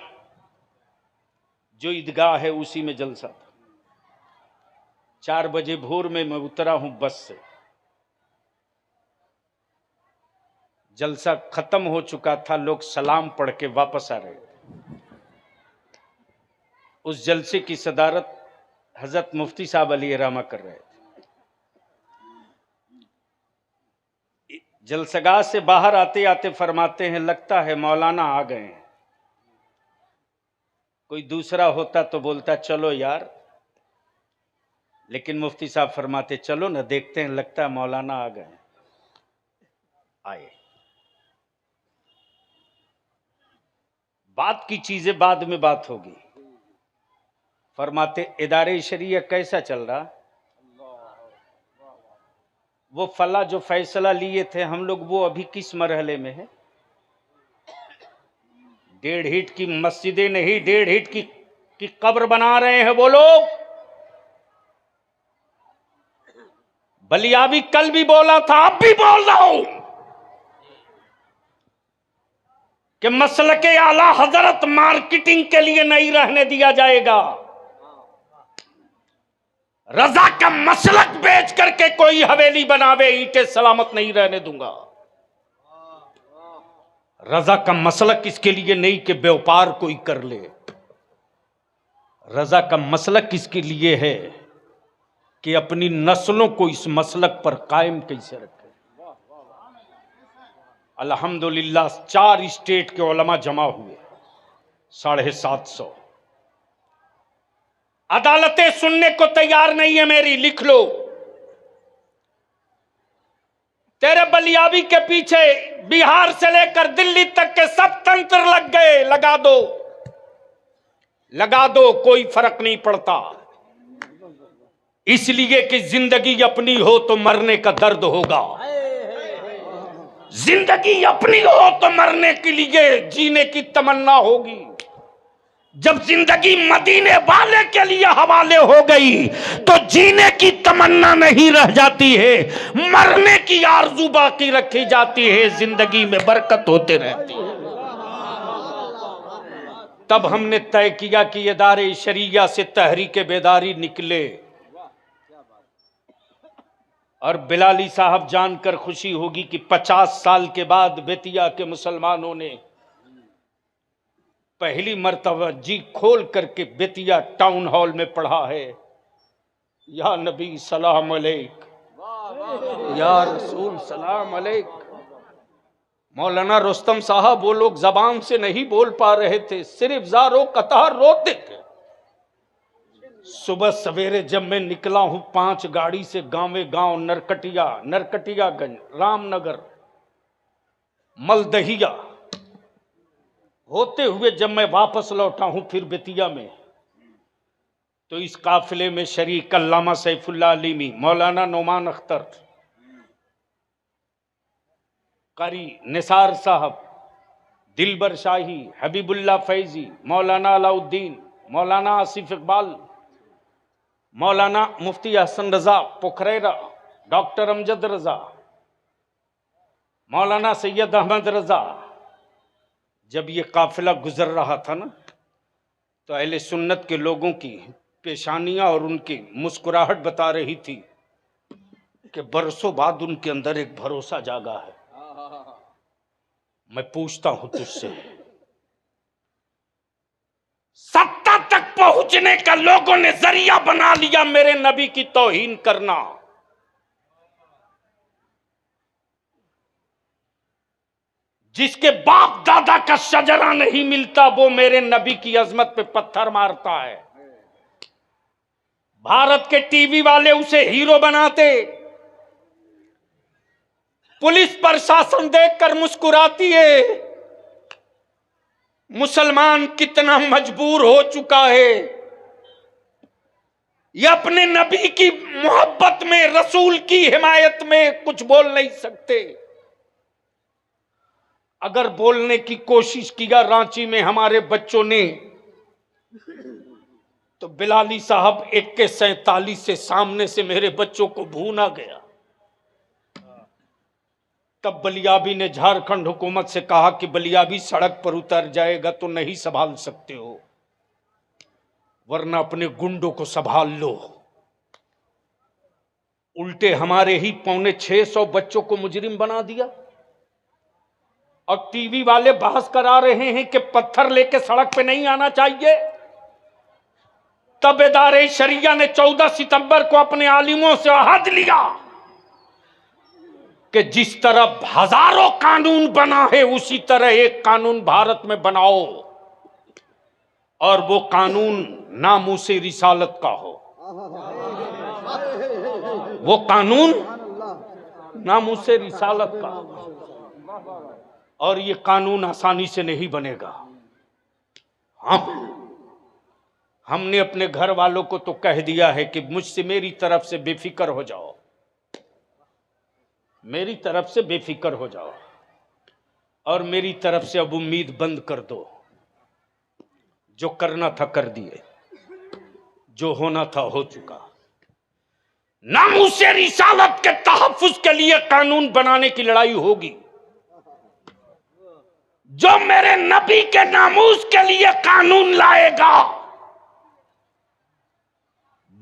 जो ईदगाह है उसी में जलसा था। 4 बजे भोर में मैं उतरा हूं बस से। जलसा खत्म हो चुका था, लोग सलाम पढ़ के वापस आ रहे थे। उस जलसे की सदारत हजरत मुफ्ती साहब अली रामा कर रहे थे। जलसगाह से बाहर आते आते फरमाते हैं, लगता है मौलाना आ गए हैं। कोई दूसरा होता तो बोलता चलो यार, लेकिन मुफ्ती साहब फरमाते चलो ना, देखते हैं, लगता है मौलाना आ गए। आए। बात की चीजें बाद में बात होगी। फरमाते इदारे शरिया कैसा चल रहा? वो फला जो फैसला लिए थे हम लोग, वो अभी किस मरहले में है? 1.5 ईंट की मस्जिदें नहीं, 1.5 ईंट की कब्र बना रहे हैं वो लोग। बलियाबी कल भी बोला था, अब भी बोल रहा हूं कि मसलके आला हजरत मार्केटिंग के लिए नहीं रहने दिया जाएगा। रजा का मसलक बेच करके कोई हवेली बनावे, ईंटें सलामत नहीं रहने दूंगा। रजा का मसलक इसके लिए नहीं कि व्यापार कोई कर ले। रजा का मसलक इसके लिए है कि अपनी नस्लों को इस मसलक पर कायम कैसे रखे। अल्हम्दुलिल्लाह 4 स्टेट के उलमा जमा हुए, 750। अदालतें सुनने को तैयार नहीं है मेरी, लिख लो। तेरे बलियाबी के पीछे बिहार से लेकर दिल्ली तक के सब तंत्र लग गए, लगा दो, कोई फर्क नहीं पड़ता। इसलिए कि जिंदगी अपनी हो तो मरने का दर्द होगा, जिंदगी अपनी हो तो मरने के लिए जीने की तमन्ना होगी। जब जिंदगी मदीने वाले के लिए हवाले हो गई तो जीने की तमन्ना नहीं रह जाती है, मरने की आरज़ू बाकी रखी जाती है, जिंदगी में बरकत होते रहती है। तब हमने तय किया कि इदारे शरिया से तहरीक बेदारी निकले। और बिलाली साहब जानकर खुशी होगी कि 50 साल के बाद बेतिया के मुसलमानों ने पहली मर्तबा जी खोल करके बेतिया टाउन हॉल में पढ़ा है, या नबी सलाम अलैक, या रसूल सलाम अलैक। मौलाना रुस्तम साहब वो लोग जबान से नहीं बोल पा रहे थे, सिर्फ ज़ारो कतार रोते थे। सुबह सवेरे जब मैं निकला हूं 5 गाड़ी से, गांव नरकटियागंज, रामनगर, मलदहिया होते हुए जब मैं वापस लौटा हूं फिर बेतिया में, तो इस काफिले में शरीक अल्लामा सैफुल्लाह अलीमी, मौलाना नोमान अख्तर, कारी निसार साहब, दिलबर शाही, हबीबुल्लाह फैजी, मौलाना अलाउद्दीन, मौलाना आसिफ इकबाल, मौलाना मुफ्ती हसन रजा पोखरेरा, डॉक्टर अमजद रजा, मौलाना सैयद अहमद रजा। जब ये काफिला गुजर रहा था ना, तो अहले सुन्नत के लोगों की पेशानियां और उनकी मुस्कुराहट बता रही थी कि बरसों बाद उनके अंदर एक भरोसा जागा है। मैं पूछता हूं तुझसे, सत्ता तक पहुंचने का लोगों ने जरिया बना लिया मेरे नबी की तौहीन करना। जिसके बाप दादा का शजरा नहीं मिलता वो मेरे नबी की अजमत पे पत्थर मारता है। भारत के टीवी वाले उसे हीरो बनाते, पुलिस प्रशासन देखकर मुस्कुराती है। मुसलमान कितना मजबूर हो चुका है, ये अपने नबी की मोहब्बत में, रसूल की हिमायत में कुछ बोल नहीं सकते। अगर बोलने की कोशिश किया रांची में हमारे बच्चों ने, तो बिलाली साहब 41-47 से सामने से मेरे बच्चों को भूना गया। तब बलियाबी ने झारखंड हुकूमत से कहा कि बलियाबी सड़क पर उतर जाएगा तो नहीं संभाल सकते हो, वरना अपने गुंडों को संभाल लो। उल्टे हमारे ही 650 बच्चों को मुजरिम बना दिया। और टीवी वाले बहस करा रहे हैं कि पत्थर लेके सड़क पे नहीं आना चाहिए। तब इदारे शरिया ने 14 सितंबर को अपने आलिमों से अहद लिया कि जिस तरह हजारों कानून बना है उसी तरह एक कानून भारत में बनाओ, और वो कानून नामूसे रिसालत का हो। वो कानून नामूसे रिसालत का, और ये कानून आसानी से नहीं बनेगा। हमने अपने घर वालों को तो कह दिया है कि मुझसे, मेरी तरफ से बेफिक्र हो जाओ, मेरी तरफ से बेफिक्र हो जाओ, और मेरी तरफ से अब उम्मीद बंद कर दो। जो करना था कर दिए, जो होना था हो चुका। नामूसे रिसालत के तहफ्फुज के लिए कानून बनाने की लड़ाई होगी। जो मेरे नबी के नामूस के लिए कानून लाएगा,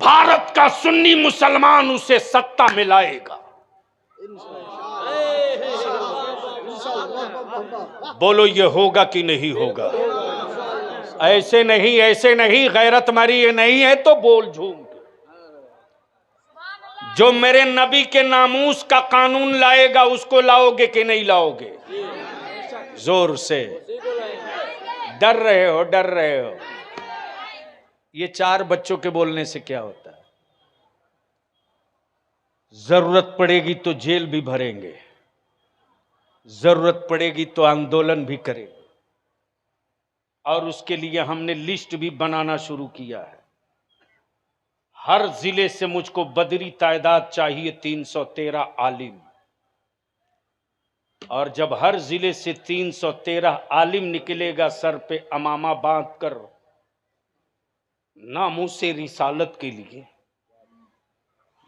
भारत का सुन्नी मुसलमान उसे सत्ता में लाएगा। बोलो ये होगा कि नहीं होगा? ऐसे नहीं, ऐसे नहीं, गैरत मारी ये नहीं है तो बोल झूम। जो मेरे नबी के नामूस का कानून लाएगा उसको लाओगे कि नहीं लाओगे? जोर से। डर रहे हो। ये 4 बच्चों के बोलने से क्या होता है? जरूरत पड़ेगी तो जेल भी भरेंगे, जरूरत पड़ेगी तो आंदोलन भी करेंगे, और उसके लिए हमने लिस्ट भी बनाना शुरू किया है। हर जिले से मुझको बदरी तादाद चाहिए 313 आलिम, और जब हर जिले से 313 आलिम निकलेगा सर पे अमामा बांध कर नामूसे रिसालत के लिए,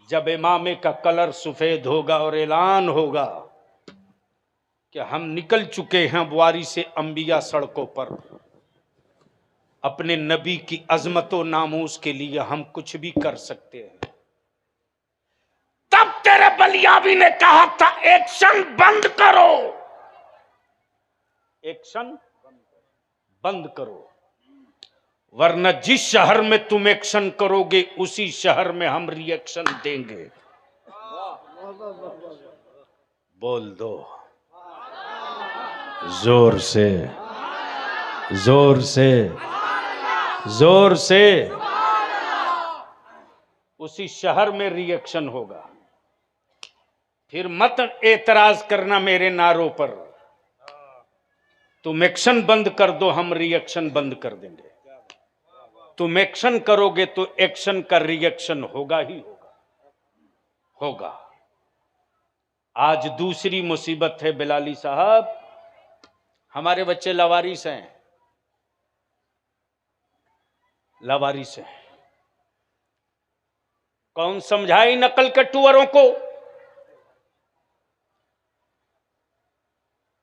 जब इमामे का कलर सफेद होगा और ऐलान होगा कि हम निकल चुके हैं वारी से अंबिया सड़कों पर, अपने नबी की अजमतो नामूस के लिए हम कुछ भी कर सकते हैं। तब तेरे बलियाबी ने कहा था एक्शन बंद करो, एक्शन बंद करो, वरना जिस शहर में तुम एक्शन करोगे उसी शहर में हम रिएक्शन देंगे। बोल दो जोर से, जोर से, जोर से। उसी शहर में रिएक्शन होगा। फिर मत एतराज करना मेरे नारों पर। तुम एक्शन बंद कर दो, हम रिएक्शन बंद कर देंगे। तुम एक्शन करोगे तो एक्शन का रिएक्शन होगा ही होगा। आज दूसरी मुसीबत है बिलाली साहब, हमारे बच्चे लवारिस हैं, लवारिस हैं। कौन समझाई नकल के टूअरों को?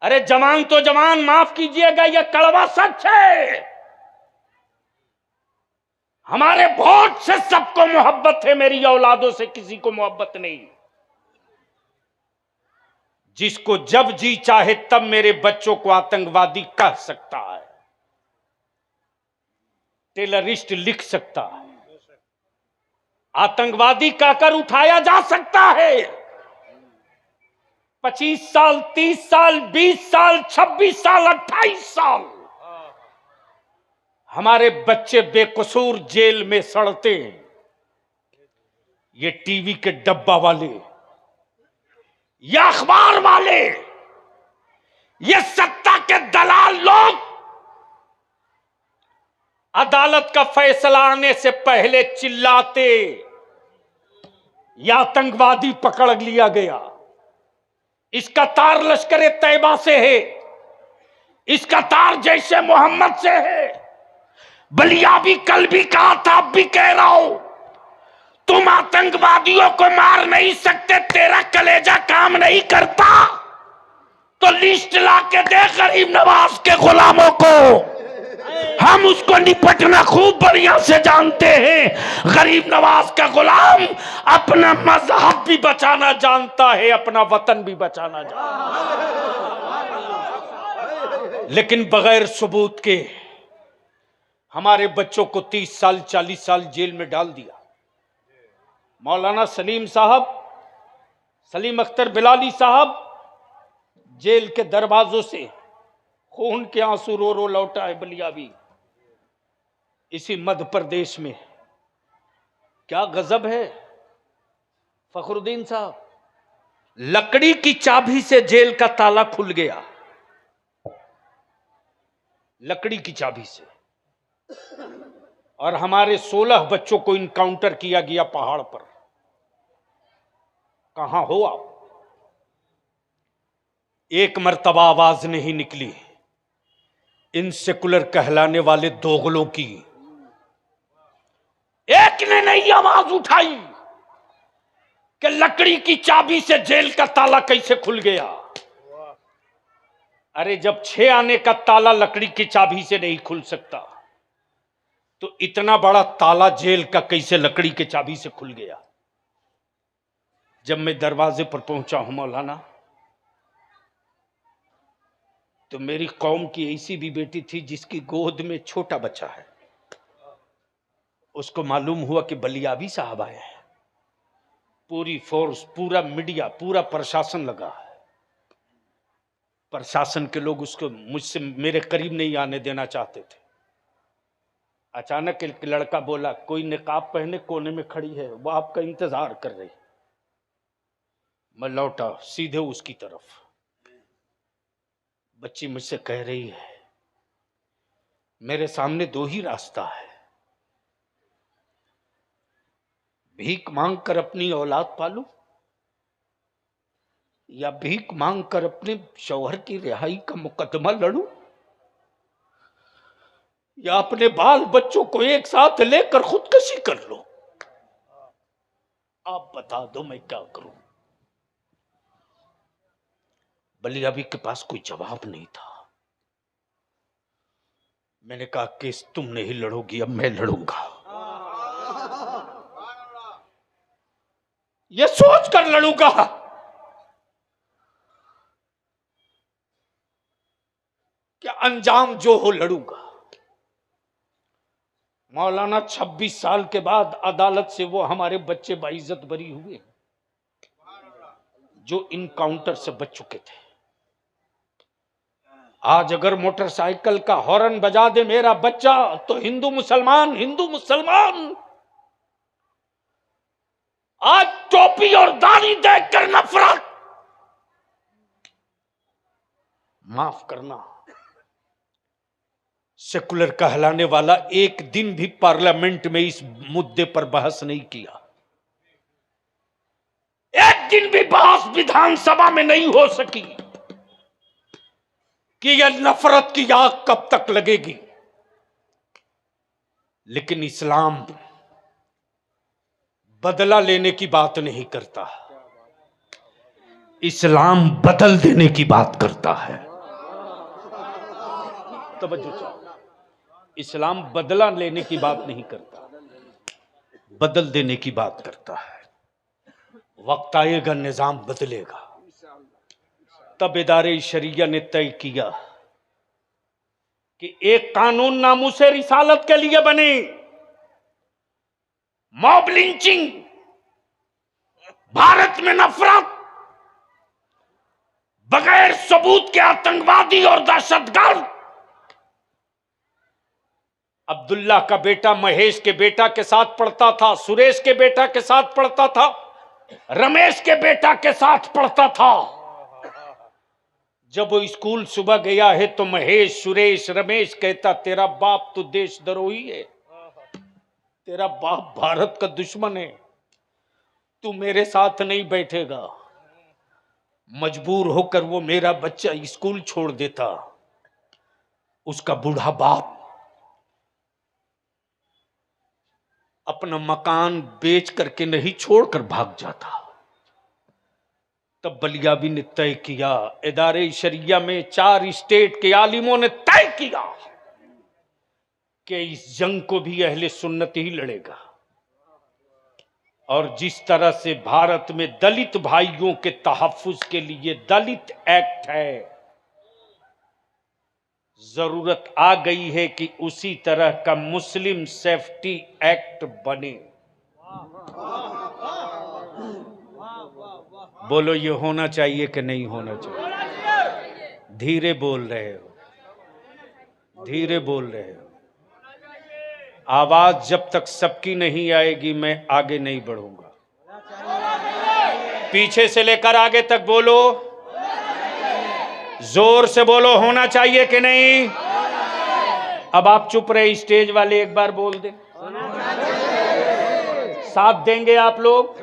अरे जवान तो जवान, माफ कीजिएगा यह कड़वा सच है। हमारे वोट से सबको मोहब्बत है, मेरी औलादों से किसी को मोहब्बत नहीं। जिसको जब जी चाहे तब मेरे बच्चों को आतंकवादी कह सकता है, टेररिस्ट लिख सकता है, आतंकवादी कहकर उठाया जा सकता है। 25 साल, 30 साल, 20 साल, 26 साल, 28 साल हमारे बच्चे बेकसूर जेल में सड़ते हैं। ये टीवी के डब्बा वाले, ये अखबार वाले, ये सत्ता के दलाल लोग अदालत का फैसला आने से पहले चिल्लाते, यह आतंकवादी पकड़ लिया गया, इसका तार लश्कर तैयबा से है, इसका तार जैसे मोहम्मद से है। बलिया भी कल भी कहा था, अब भी कह रहा हूं, तुम आतंकवादियों को मार नहीं सकते, तेरा कलेजा काम नहीं करता तो लिस्ट ला के दे गरीब नवाज के गुलामों को, हम उसको निपटना खूब बढ़िया से जानते हैं। गरीब नवाज का गुलाम अपना मजहब भी बचाना जानता है, अपना वतन भी बचाना जानता है, लेकिन बगैर सबूत के हमारे बच्चों को 30 साल 40 साल जेल में डाल दिया। मौलाना सलीम साहब, सलीम अख्तर बिलाली साहब जेल के दरवाजों से खून के आंसू रो रो लौटा है बलियाबी। इसी मध्य प्रदेश में क्या गजब है फखरुद्दीन साहब, लकड़ी की चाबी से जेल का ताला खुल गया, लकड़ी की चाबी से। और हमारे 16 बच्चों को इनकाउंटर किया गया पहाड़ पर। कहां हो आप? एक मर्तबा आवाज नहीं निकली इन सेकुलर कहलाने वाले दोगलों की। एक ने नहीं आवाज उठाई कि लकड़ी की चाबी से जेल का ताला कैसे खुल गया। अरे जब 6 आने का ताला लकड़ी की चाबी से नहीं खुल सकता तो इतना बड़ा ताला जेल का कैसे लकड़ी के चाबी से खुल गया। जब मैं दरवाजे पर पहुंचा हूं मौलाना, तो मेरी कौम की ऐसी भी बेटी थी जिसकी गोद में छोटा बच्चा है। उसको मालूम हुआ कि बलियाबी साहब आए हैं। पूरी फोर्स, पूरा मीडिया, पूरा प्रशासन लगा है। प्रशासन के लोग उसको मुझसे मेरे करीब नहीं आने देना चाहते थे। अचानक एक लड़का बोला, कोई निकाब पहने कोने में खड़ी है, वो आपका इंतजार कर रही। मैं लौटा सीधे उसकी तरफ। बच्ची मुझसे कह रही है, मेरे सामने दो ही रास्ता है, भीख मांग कर अपनी औलाद पालूं या भीख मांग कर अपने शौहर की रिहाई का मुकदमा लड़ूं या अपने बाल बच्चों को एक साथ लेकर खुदकुशी कर लो। आप बता दो मैं क्या करूं। बलियाबी के पास कोई जवाब नहीं था। मैंने कहा, केस तुम नहीं लड़ोगी, अब मैं लड़ूंगा। ये सोच कर लड़ूंगा कि अंजाम जो हो लड़ूंगा। मौलाना 26 साल के बाद अदालत से वो हमारे बच्चे बाइज्जत बरी हुए जो इनकाउंटर से बच चुके थे। आज अगर मोटरसाइकिल का हॉर्न बजा दे मेरा बच्चा तो हिंदू मुसलमान, हिंदू मुसलमान। आज टोपी और दाढ़ी देखकर नफरत। माफ करना, सेकुलर कहलाने वाला एक दिन भी पार्लियामेंट में इस मुद्दे पर बहस नहीं किया। एक दिन भी बहस विधानसभा में नहीं हो सकी कि यह नफरत की आग कब तक लगेगी। लेकिन इस्लाम बदला लेने की बात नहीं करता, इस्लाम बदल देने की बात करता है। तवज्जो चाहो, इस्लाम बदला लेने की बात नहीं करता, बदल देने की बात करता है। वक्त आएगा, निजाम बदलेगा। तब इदारे शरिया ने तय किया कि एक कानून नामूसे रिसालत के लिए बने। मॉब लिंचिंग, भारत में नफरत, बगैर सबूत के आतंकवादी और दहशतगर्द। अब्दुल्ला का बेटा महेश के बेटा के साथ पढ़ता था, सुरेश के बेटा के साथ पढ़ता था, रमेश के बेटा के साथ पढ़ता था। जब वो स्कूल सुबह गया है तो महेश, सुरेश, रमेश कहता, तेरा बाप तो देशद्रोही है, तेरा बाप भारत का दुश्मन है, तू मेरे साथ नहीं बैठेगा। मजबूर होकर वो मेरा बच्चा स्कूल छोड़ देता। उसका बूढ़ा बाप अपना मकान बेच करके नहीं छोड़कर भाग जाता। तब बलियाबी ने तय किया, इदारे शरिया में 4 स्टेट के आलिमों ने तय किया कि इस जंग को भी अहले सुन्नत ही लड़ेगा। और जिस तरह से भारत में दलित भाइयों के तहफ्फुज के लिए दलित एक्ट है, जरूरत आ गई है कि उसी तरह का मुस्लिम सेफ्टी एक्ट बने। बोलो, ये होना चाहिए कि नहीं होना चाहिए? धीरे बोल रहे हो, धीरे बोल रहे हो। आवाज जब तक सबकी नहीं आएगी मैं आगे नहीं बढ़ूंगा। पीछे से लेकर आगे तक बोलो, जोर से बोलो, होना चाहिए कि नहीं? अब आप चुप रहे, स्टेज वाले एक बार बोल दे। साथ देंगे आप लोग?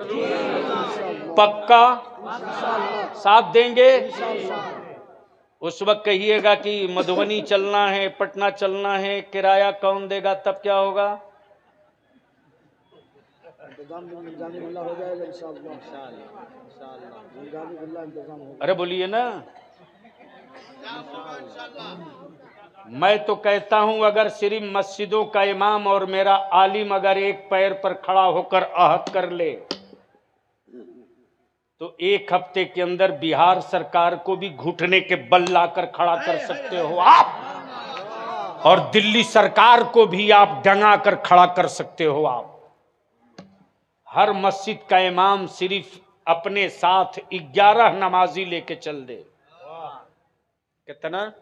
पक्का साथ देंगे? उस वक्त कहिएगा कि मधुबनी चलना है, पटना चलना है, किराया कौन देगा? तब क्या होगा? अरे बोलिए ना। मैं तो कहता हूं, अगर सिर्फ मस्जिदों का इमाम और मेरा आलिम अगर एक पैर पर खड़ा होकर आहत कर ले तो 1 हफ्ते के अंदर बिहार सरकार को भी घुटने के बल लाकर खड़ा कर सकते हो आप, और दिल्ली सरकार को भी आप डंगा कर खड़ा कर सकते हो आप। हर मस्जिद का इमाम सिर्फ अपने साथ 11 नमाजी लेके चल दे। कितना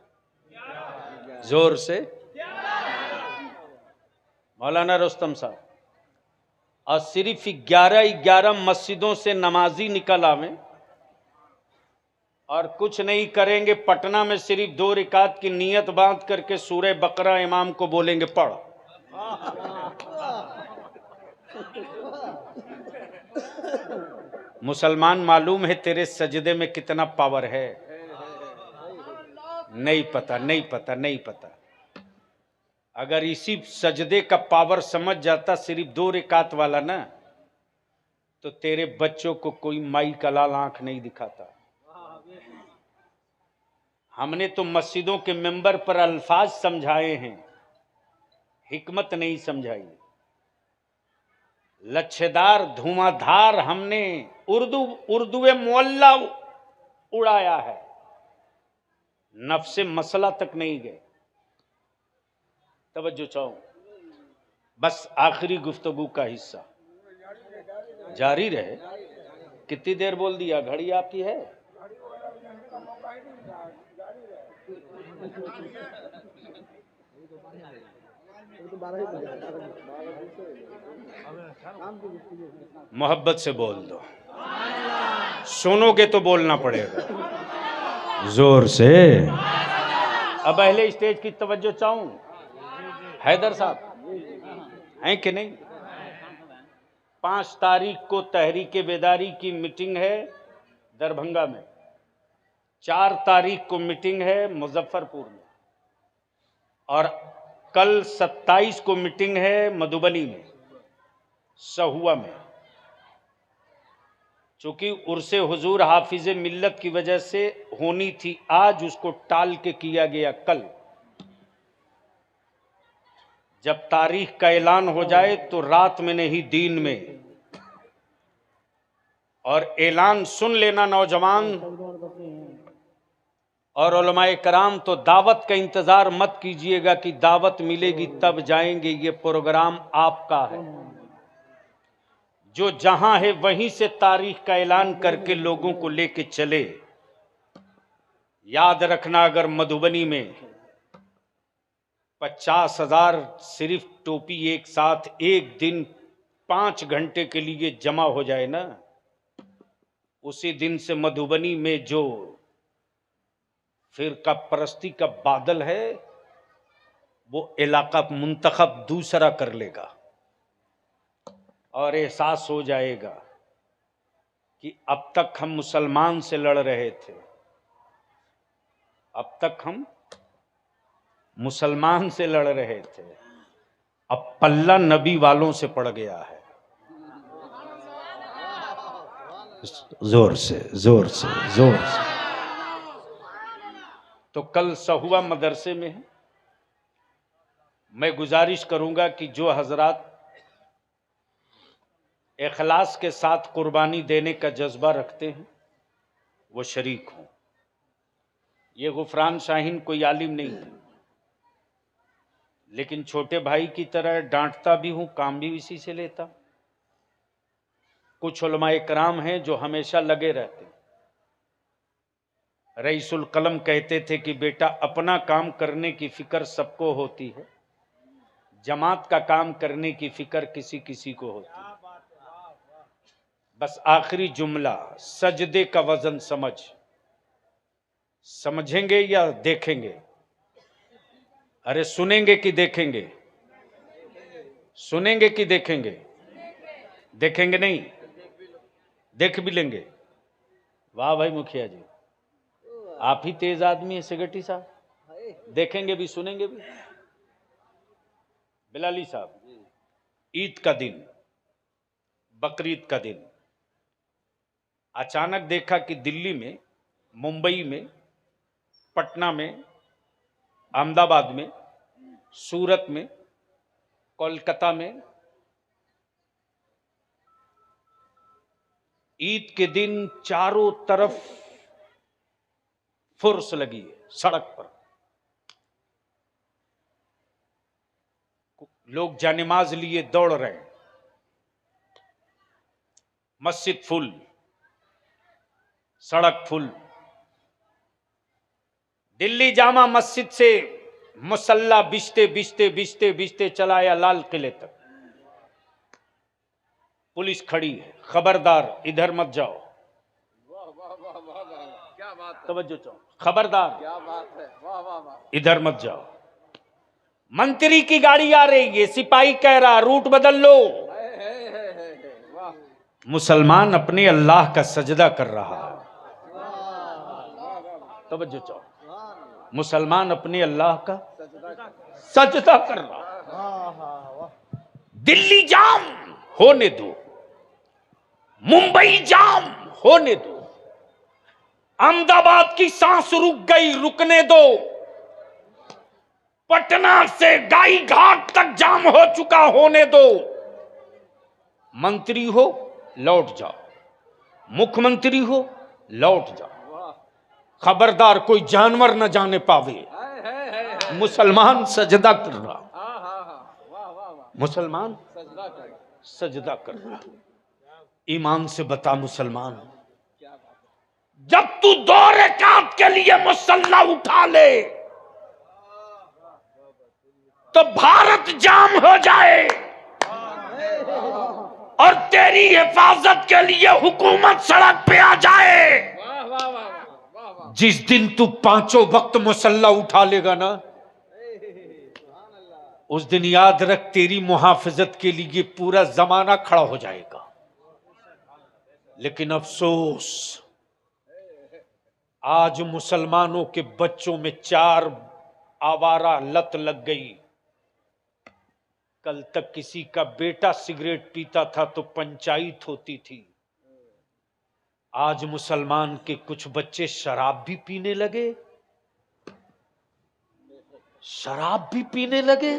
जोर से? मौलाना रुस्तम साहब, और सिर्फ 11 मस्जिदों से नमाजी निकल आवे और कुछ नहीं करेंगे। पटना में सिर्फ 2 रिकात की नियत बांध करके सूरह बकरा इमाम को बोलेंगे पढ़। मुसलमान, मालूम है तेरे सजदे में कितना पावर है? नहीं पता, नहीं पता, नहीं पता। अगर इसी सजदे का पावर समझ जाता सिर्फ 2 रिकात वाला ना, तो तेरे बच्चों को कोई माई का लाल आंख नहीं दिखाता। हमने तो मस्जिदों के मेंबर पर अल्फाज समझाए हैं, हिकमत नहीं समझाई। लच्छेदार धुआंधार हमने उर्दू मोहल्ला उड़ाया है, नफ्से मसला तक नहीं गए। तवज्जो चाहूं, बस आखिरी गुफ्तगू का हिस्सा जारी रहे। कितनी देर बोल दिया? घड़ी आपकी है? मोहब्बत से बोल दो, सुनोगे तो बोलना पड़ेगा जोर से। अब अहले स्टेज की तवज्जो चाहूं। हैदर साहब हैं कि नहीं? 5 तारीख को तहरीके बेदारी की मीटिंग है दरभंगा में, 4 तारीख को मीटिंग है मुजफ्फरपुर में, और कल 27 को मीटिंग है मधुबनी में, सहुआ में। चूंकि उर्से हुजूर हाफिज मिल्लत की वजह से होनी थी आज, उसको टाल के किया गया कल। जब तारीख का ऐलान हो जाए तो रात में नहीं दिन में, और ऐलान सुन लेना नौजवान और उलमाए कराम, तो दावत का इंतजार मत कीजिएगा कि दावत मिलेगी तब जाएंगे। ये प्रोग्राम आपका है, जो जहां है वहीं से तारीख का ऐलान करके लोगों को लेके चले। याद रखना, अगर मधुबनी में 50,000 सिर्फ टोपी एक साथ एक दिन 5 घंटे के लिए जमा हो जाए ना, उसी दिन से मधुबनी में जो फिरका परस्ती का बादल है वो इलाका मुंतखब दूसरा कर लेगा, और एहसास हो जाएगा कि अब तक हम मुसलमान से लड़ रहे थे, अब तक हम मुसलमान से लड़ रहे थे, अब पल्ला नबी वालों से पड़ गया है। जोर से, जोर से, जोर से। तो कल सहुआ मदरसे में है। मैं गुजारिश करूंगा कि जो हजरात इखलास के साथ कुर्बानी देने का जज्बा रखते हैं वो शरीक हों। ये गुफरान शाहीन कोई आलिम नहीं है, लेकिन छोटे भाई की तरह डांटता भी हूं, काम भी इसी से लेता। कुछ उलमाए कराम हैं जो हमेशा लगे रहते। रईसुल कलम कहते थे कि बेटा, अपना काम करने की फिक्र सबको होती है, जमात का काम करने की फिक्र किसी किसी को होती है। बस आखिरी जुमला, सजदे का वजन समझेंगे या देखेंगे? अरे सुनेंगे कि देखेंगे? सुनेंगे कि देखेंगे? देखेंगे नहीं, देख भी लेंगे। वाह भाई मुखिया जी, आप ही तेज आदमी है सेक्रेटरी साहब, देखेंगे भी सुनेंगे भी। बिलाली साहब, ईद का दिन, बकरीद का दिन, अचानक देखा कि दिल्ली में, मुंबई में, पटना में, अहमदाबाद में, सूरत में, कोलकाता में ईद के दिन चारों तरफ फुर्स लगी है। सड़क पर लोग जानिमाज लिए दौड़ रहे हैं। मस्जिद फुल, सड़क फुल। दिल्ली जामा मस्जिद से मुसल्ला बिछते बिछते बिछते बिछते चलाया लाल किले तक। पुलिस खड़ी है, खबरदार इधर मत जाओ। क्या बात है, तवज्जो चाहो, खबरदार क्या बात है, वाह वाह वाह। इधर मत जाओ। मंत्री की गाड़ी आ रही है, सिपाही कह रहा रूट बदल लो। वाह मुसलमान अपने अल्लाह का सजदा कर रहा है। तवज्जो चाहो, मुसलमान अपने अल्लाह का सजदा कर रहा। दिल्ली जाम होने दो, मुंबई जाम होने दो, अहमदाबाद की सांस रुक गई, रुकने दो, पटना से गाई घाट तक जाम हो चुका, होने दो। मंत्री हो लौट जाओ, मुख्यमंत्री हो लौट जाओ। खबरदार कोई जानवर न जाने पावे। मुसलमान सजदा कर रहा, वाह वाह वाह, मुसलमान सजदा कर, सजदा कर रहा। ईमान से बता मुसलमान, क्या बात है, जब तू 2 रकात के लिए मुसल्ला उठा ले तो भारत जाम हो जाए और तेरी हिफाजत के लिए हुकूमत सड़क पे आ जाए। वाह वाह वाह वाह वाह। जिस दिन तू 5 वक्त मुसल्ला उठा लेगा ना, उस दिन याद रख तेरी मुहाफिजत के लिए पूरा जमाना खड़ा हो जाएगा। लेकिन अफसोस, आज मुसलमानों के बच्चों में 4 आवारा लत लग गई। कल तक किसी का बेटा सिगरेट पीता था तो पंचायत होती थी, आज मुसलमान के कुछ बच्चे शराब भी पीने लगे, शराब भी पीने लगे।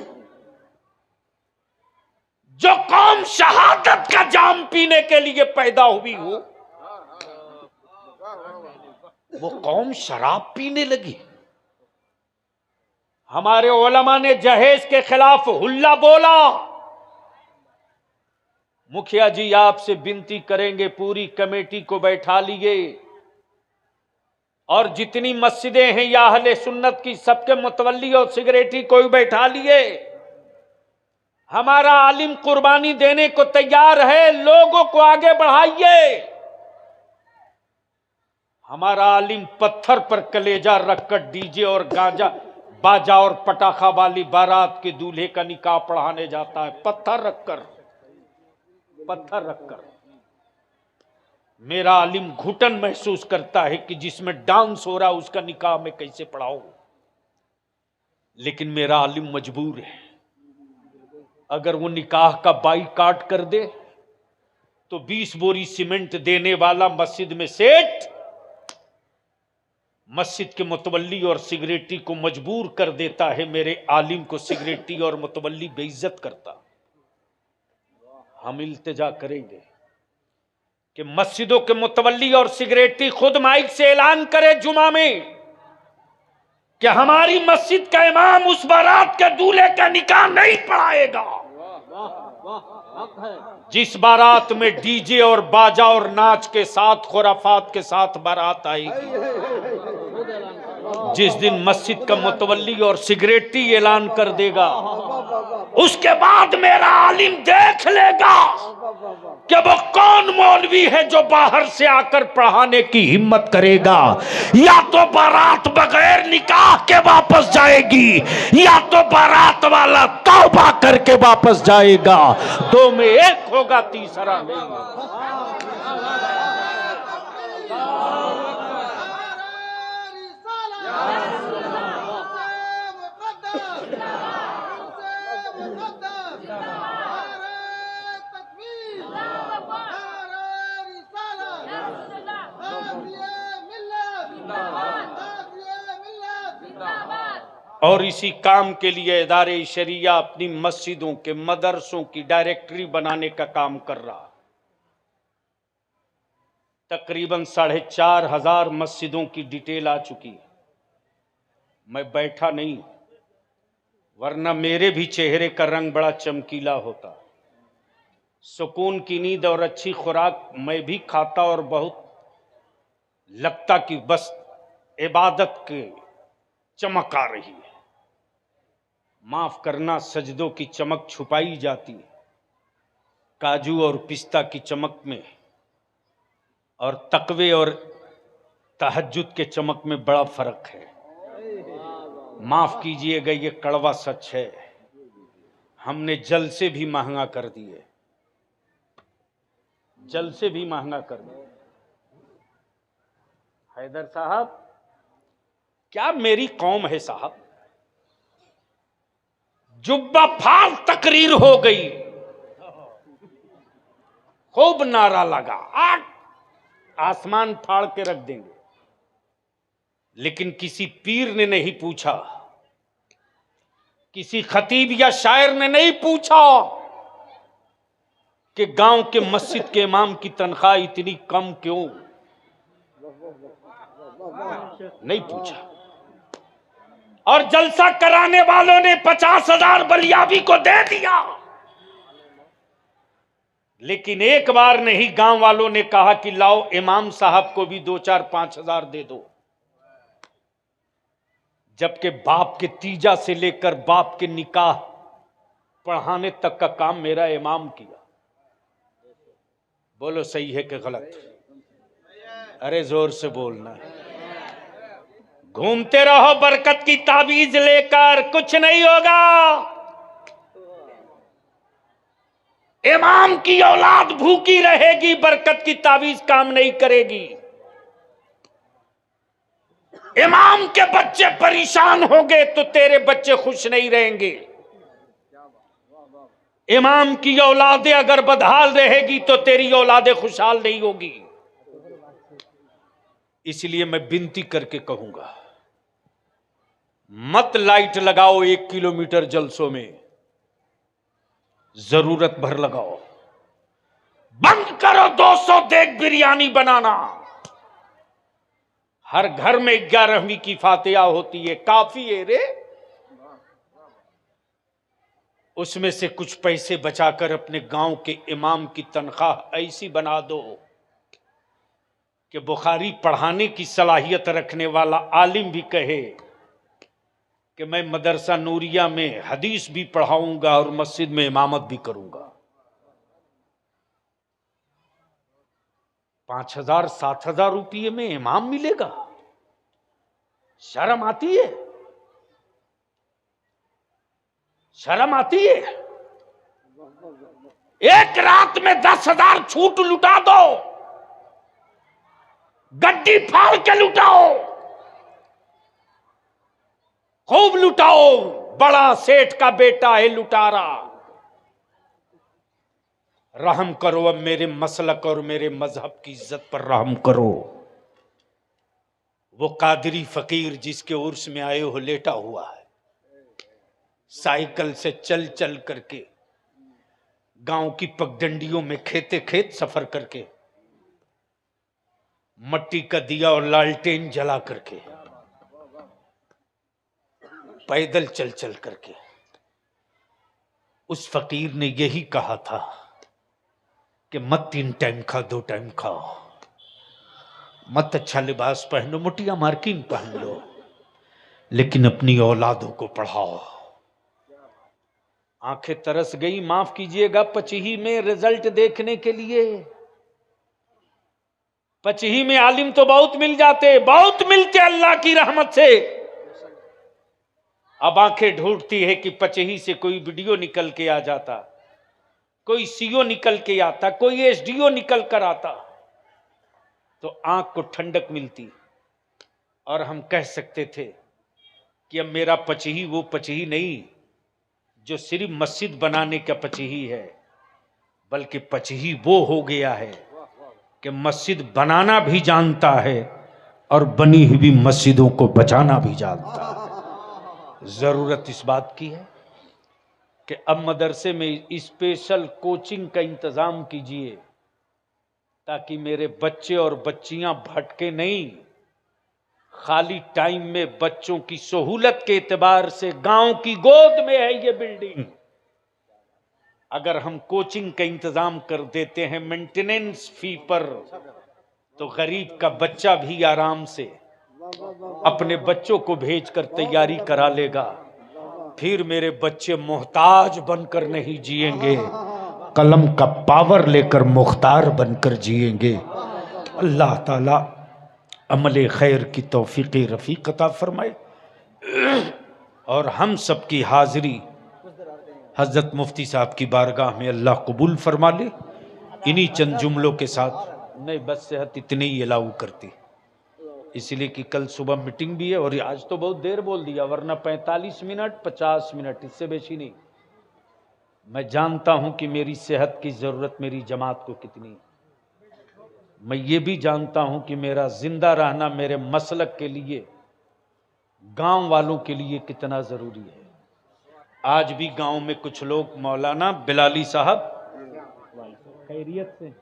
जो कौम शहादत का जाम पीने के लिए पैदा हुई हो, वो कौम शराब पीने लगी। हमारे उलमा ने जहेज के खिलाफ हुल्ला बोला। मुखिया जी आपसे विनती करेंगे, पूरी कमेटी को बैठा लिए और जितनी मस्जिदें हैं या अहले सुन्नत की, सबके मुतवल्ली और सिगरेटी को भी बैठा लिए। हमारा आलिम कुर्बानी देने को तैयार है, लोगों को आगे बढ़ाइए। हमारा आलिम पत्थर पर कलेजा रखकर डीजे और गांजा बाजा और पटाखा वाली बारात के दूल्हे का निकाह पढ़ाने जाता है, पत्थर रखकर, पत्थर रखकर। मेरा आलिम घुटन महसूस करता है कि जिसमें डांस हो रहा उसका निकाह में कैसे पढ़ाऊं, लेकिन मेरा आलिम मजबूर है। अगर वो निकाह का बाइकाट कर दे तो 20 बोरी सीमेंट देने वाला मस्जिद में सेठ मस्जिद के मुतवल्ली और सिगरेटी को मजबूर कर देता है। मेरे आलिम को सिगरेटी और मुतवल्ली बेइज्जत करता। हम इल्तिजा करेंगे कि मस्जिदों के मुतवल्ली और सिगरेटी खुद माइक से ऐलान करे जुमा में कि हमारी मस्जिद का इमाम उस बारात के दूल्हे का निकाह नहीं पढ़ाएगा। जिस बारात में डीजे और बाजा और नाच के साथ खुराफात के साथ बारात आएगी, जिस दिन मस्जिद का मुतवल्ली और सिगरेटी ऐलान कर देगा, उसके बाद मेरा आलिम देख लेगा कि वो कौन मौलवी है जो बाहर से आकर पढ़ाने की हिम्मत करेगा। या तो बारात बगैर निकाह के वापस जाएगी, या तो बारात वाला तौबा करके वापस जाएगा। 2 में 1 होगा, तीसरा नहीं होगा। और इसी काम के लिए इदारे शरिया अपनी मस्जिदों के मदरसों की डायरेक्टरी बनाने का काम कर रहा। तकरीबन 4,500 मस्जिदों की डिटेल आ चुकी है। मैं बैठा नहीं, वरना मेरे भी चेहरे का रंग बड़ा चमकीला होता। सुकून की नींद और अच्छी खुराक मैं भी खाता और बहुत लगता कि बस इबादत की चमक आ रही है। माफ करना, सजदों की चमक छुपाई जाती है काजू और पिस्ता की चमक में, और तकवे और तहज्जुद के चमक में बड़ा फर्क है। माफ कीजिएगा, ये कड़वा सच है। हमने जल से भी महंगा कर दिए, जल से भी महंगा कर दिया। हैदर साहब, क्या मेरी कौम है साहब? जुब्बा फाड़ तकरीर हो गई, खूब नारा लगा, आग आसमान फाड़ के रख देंगे। लेकिन किसी पीर ने नहीं पूछा, किसी खतीब या शायर ने नहीं पूछा कि गांव के मस्जिद के इमाम की तनख्वाह इतनी कम क्यों, नहीं पूछा। और जलसा कराने वालों ने 50,000 बलियाबी को दे दिया, लेकिन एक बार नहीं गांव वालों ने कहा कि लाओ इमाम साहब को भी 2-4-5,000 दे दो। जबकि बाप के तीजा से लेकर बाप के निकाह पढ़ाने तक का काम मेरा इमाम किया। बोलो सही है कि गलत? अरे जोर से बोलना। घूमते रहो बरकत की ताबीज लेकर, कुछ नहीं होगा। इमाम की औलाद भूखी रहेगी, बरकत की ताबीज काम नहीं करेगी। इमाम के बच्चे परेशान होंगे तो तेरे बच्चे खुश नहीं रहेंगे। इमाम की औलादें अगर बदहाल रहेगी तो तेरी औलादें खुशहाल नहीं होगी। इसलिए मैं विनती करके कहूंगा, मत लाइट लगाओ 1 किलोमीटर जलसों में, जरूरत भर लगाओ। बंद करो 200 देग बिरयानी बनाना। हर घर में 11वीं की फातिहा होती है, काफी है रे। उसमें से कुछ पैसे बचाकर अपने गांव के इमाम की तनख्वाह ऐसी बना दो कि बुखारी पढ़ाने की सलाहियत रखने वाला आलिम भी कहे कि मैं मदरसा नूरिया में हदीस भी पढ़ाऊंगा और मस्जिद में इमामत भी करूंगा। 5,000-7,000 रुपये में इमाम मिलेगा? शर्म आती है? शर्म आती है? एक रात में 10,000 छूट लुटा दो, गड्डी फाड़ के लुटाओ, खूब लुटाओ। बड़ा सेठ का बेटा है लुटारा। रहम करो, अब मेरे मसलक और मेरे मजहब की इज्जत पर रहम करो। वो कादरी फकीर जिसके उर्स में आए हो लेटा हुआ है, साइकिल से चल चल करके, गांव की पगडंडियों में खेते खेत सफर करके, मट्टी का दिया और लालटेन जला करके, पैदल चल चल करके। उस फकीर ने यही कहा था कि मत 3 टाइम खा, 2 टाइम खाओ, मत अच्छा लिबास पहनो, मोटिया मार्किन पहन लो, लेकिन अपनी औलादों को पढ़ाओ। आंखें तरस गई, माफ कीजिएगा, पचही में रिजल्ट देखने के लिए। पचही में आलिम तो बहुत मिल जाते, बहुत मिलते अल्लाह की रहमत से। अब आंखें ढूंढती है कि पचही से कोई वीडियो निकल के आ जाता, कोई सीओ निकल के आता, कोई एसडीओ निकल कर आता, तो आंख को ठंडक मिलती और हम कह सकते थे कि अब मेरा पचही वो पचही नहीं जो सिर्फ मस्जिद बनाने का पचही है, बल्कि पचही वो हो गया है कि मस्जिद बनाना भी जानता है और बनी हुई मस्जिदों को बचाना भी जानता है। जरूरत इस बात की है कि अब मदरसे में स्पेशल कोचिंग का इंतजाम कीजिए, ताकि मेरे बच्चे और बच्चियां भटके नहीं। खाली टाइम में बच्चों की सहूलत के एतबार से गांव की गोद में है ये बिल्डिंग। अगर हम कोचिंग का इंतजाम कर देते हैं मेंटेनेंस फी पर, तो गरीब का बच्चा भी आराम से अपने बच्चों को भेजकर तैयारी करा लेगा। फिर मेरे बच्चे मोहताज बनकर नहीं जिएंगे, कलम का पावर लेकर मुख्तार बनकर जिएंगे। अल्लाह ताला अमले खैर की तौफीक रफीक अता फरमाए और हम सब की हाजिरी हजरत मुफ्ती साहब की बारगाह में अल्लाह कबूल फरमा ले। इन्हीं चंद जुमलों के साथ नहीं, बस सेहत इतनी ही अलाउ करती, इसलिए कि कल सुबह मीटिंग भी है और आज तो बहुत देर बोल दिया, वरना 45 मिनट 50 मिनट, इससे बेशी नहीं। मैं जानता हूं कि मेरी सेहत की जरूरत मेरी जमात को कितनी है। मैं ये भी जानता हूं कि मेरा जिंदा रहना मेरे मसलक के लिए, गांव वालों के लिए कितना जरूरी है। आज भी गांव में कुछ लोग मौलाना बिलाली साहब खैरियत से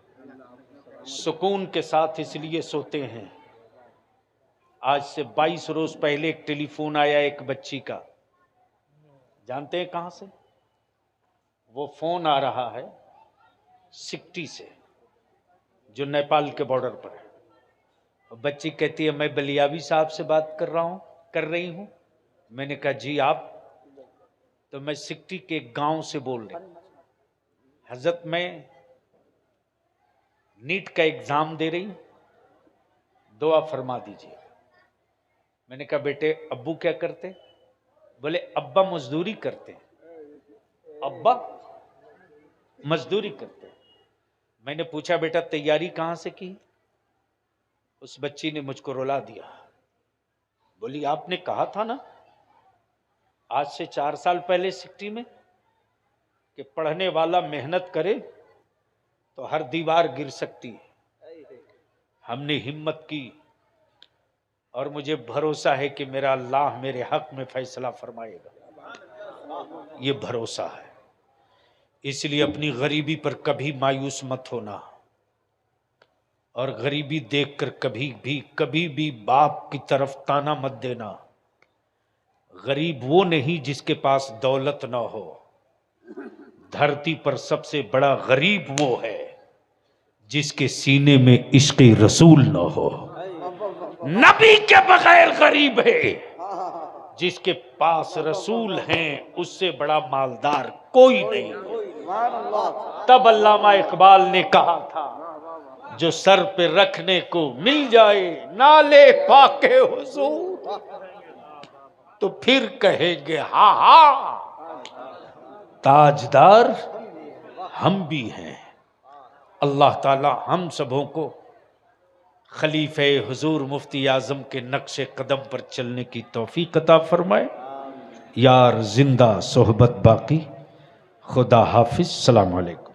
सुकून के साथ इसलिए सोते हैं। आज से 22 रोज पहले एक टेलीफोन आया एक बच्ची का, जानते हैं कहां से? वो फोन आ रहा है सिकटी से, जो नेपाल के बॉर्डर पर है। बच्ची कहती है मैं बलियावी साहब से बात कर रही हूं। मैंने कहा जी आप? तो मैं सिकटी के एक गांव से बोल रही हूं हजरत, मैं नीट का एग्जाम दे रही हूं, दुआ फरमा दीजिए। मैंने कहा बेटे अब्बू क्या करते? बोले अब्बा मजदूरी करते हैं। अब्बा मजदूरी करते हैं। मैंने पूछा बेटा तैयारी कहां से की? उस बच्ची ने मुझको रुला दिया। बोली आपने कहा था ना आज से 4 साल पहले सिक्टी में कि पढ़ने वाला मेहनत करे तो हर दीवार गिर सकती है। हमने हिम्मत की और मुझे भरोसा है कि मेरा अल्लाह मेरे हक में फैसला फरमाएगा, ये भरोसा है। इसलिए अपनी गरीबी पर कभी मायूस मत होना और गरीबी देखकर कभी भी बाप की तरफ ताना मत देना। गरीब वो नहीं जिसके पास दौलत ना हो, धरती पर सबसे बड़ा गरीब वो है जिसके सीने में इश्क़ रसूल ना हो। नबी के बगैर गरीब है, जिसके पास रसूल हैं उससे बड़ा मालदार कोई नहीं। तब अल्लामा इकबाल ने कहा था जो सर पे रखने को मिल जाए नाले पाके हुजूर, तो फिर कहेंगे हा हा ताजदार हम भी हैं। अल्लाह ताला हम सबों को खलीफे हुजूर मुफ्ती आजम के नक्शे कदम पर चलने की तौफीक अता फरमाए। यार जिंदा सोहबत बाकी। खुदा हाफिज। सलाम अलैकुम।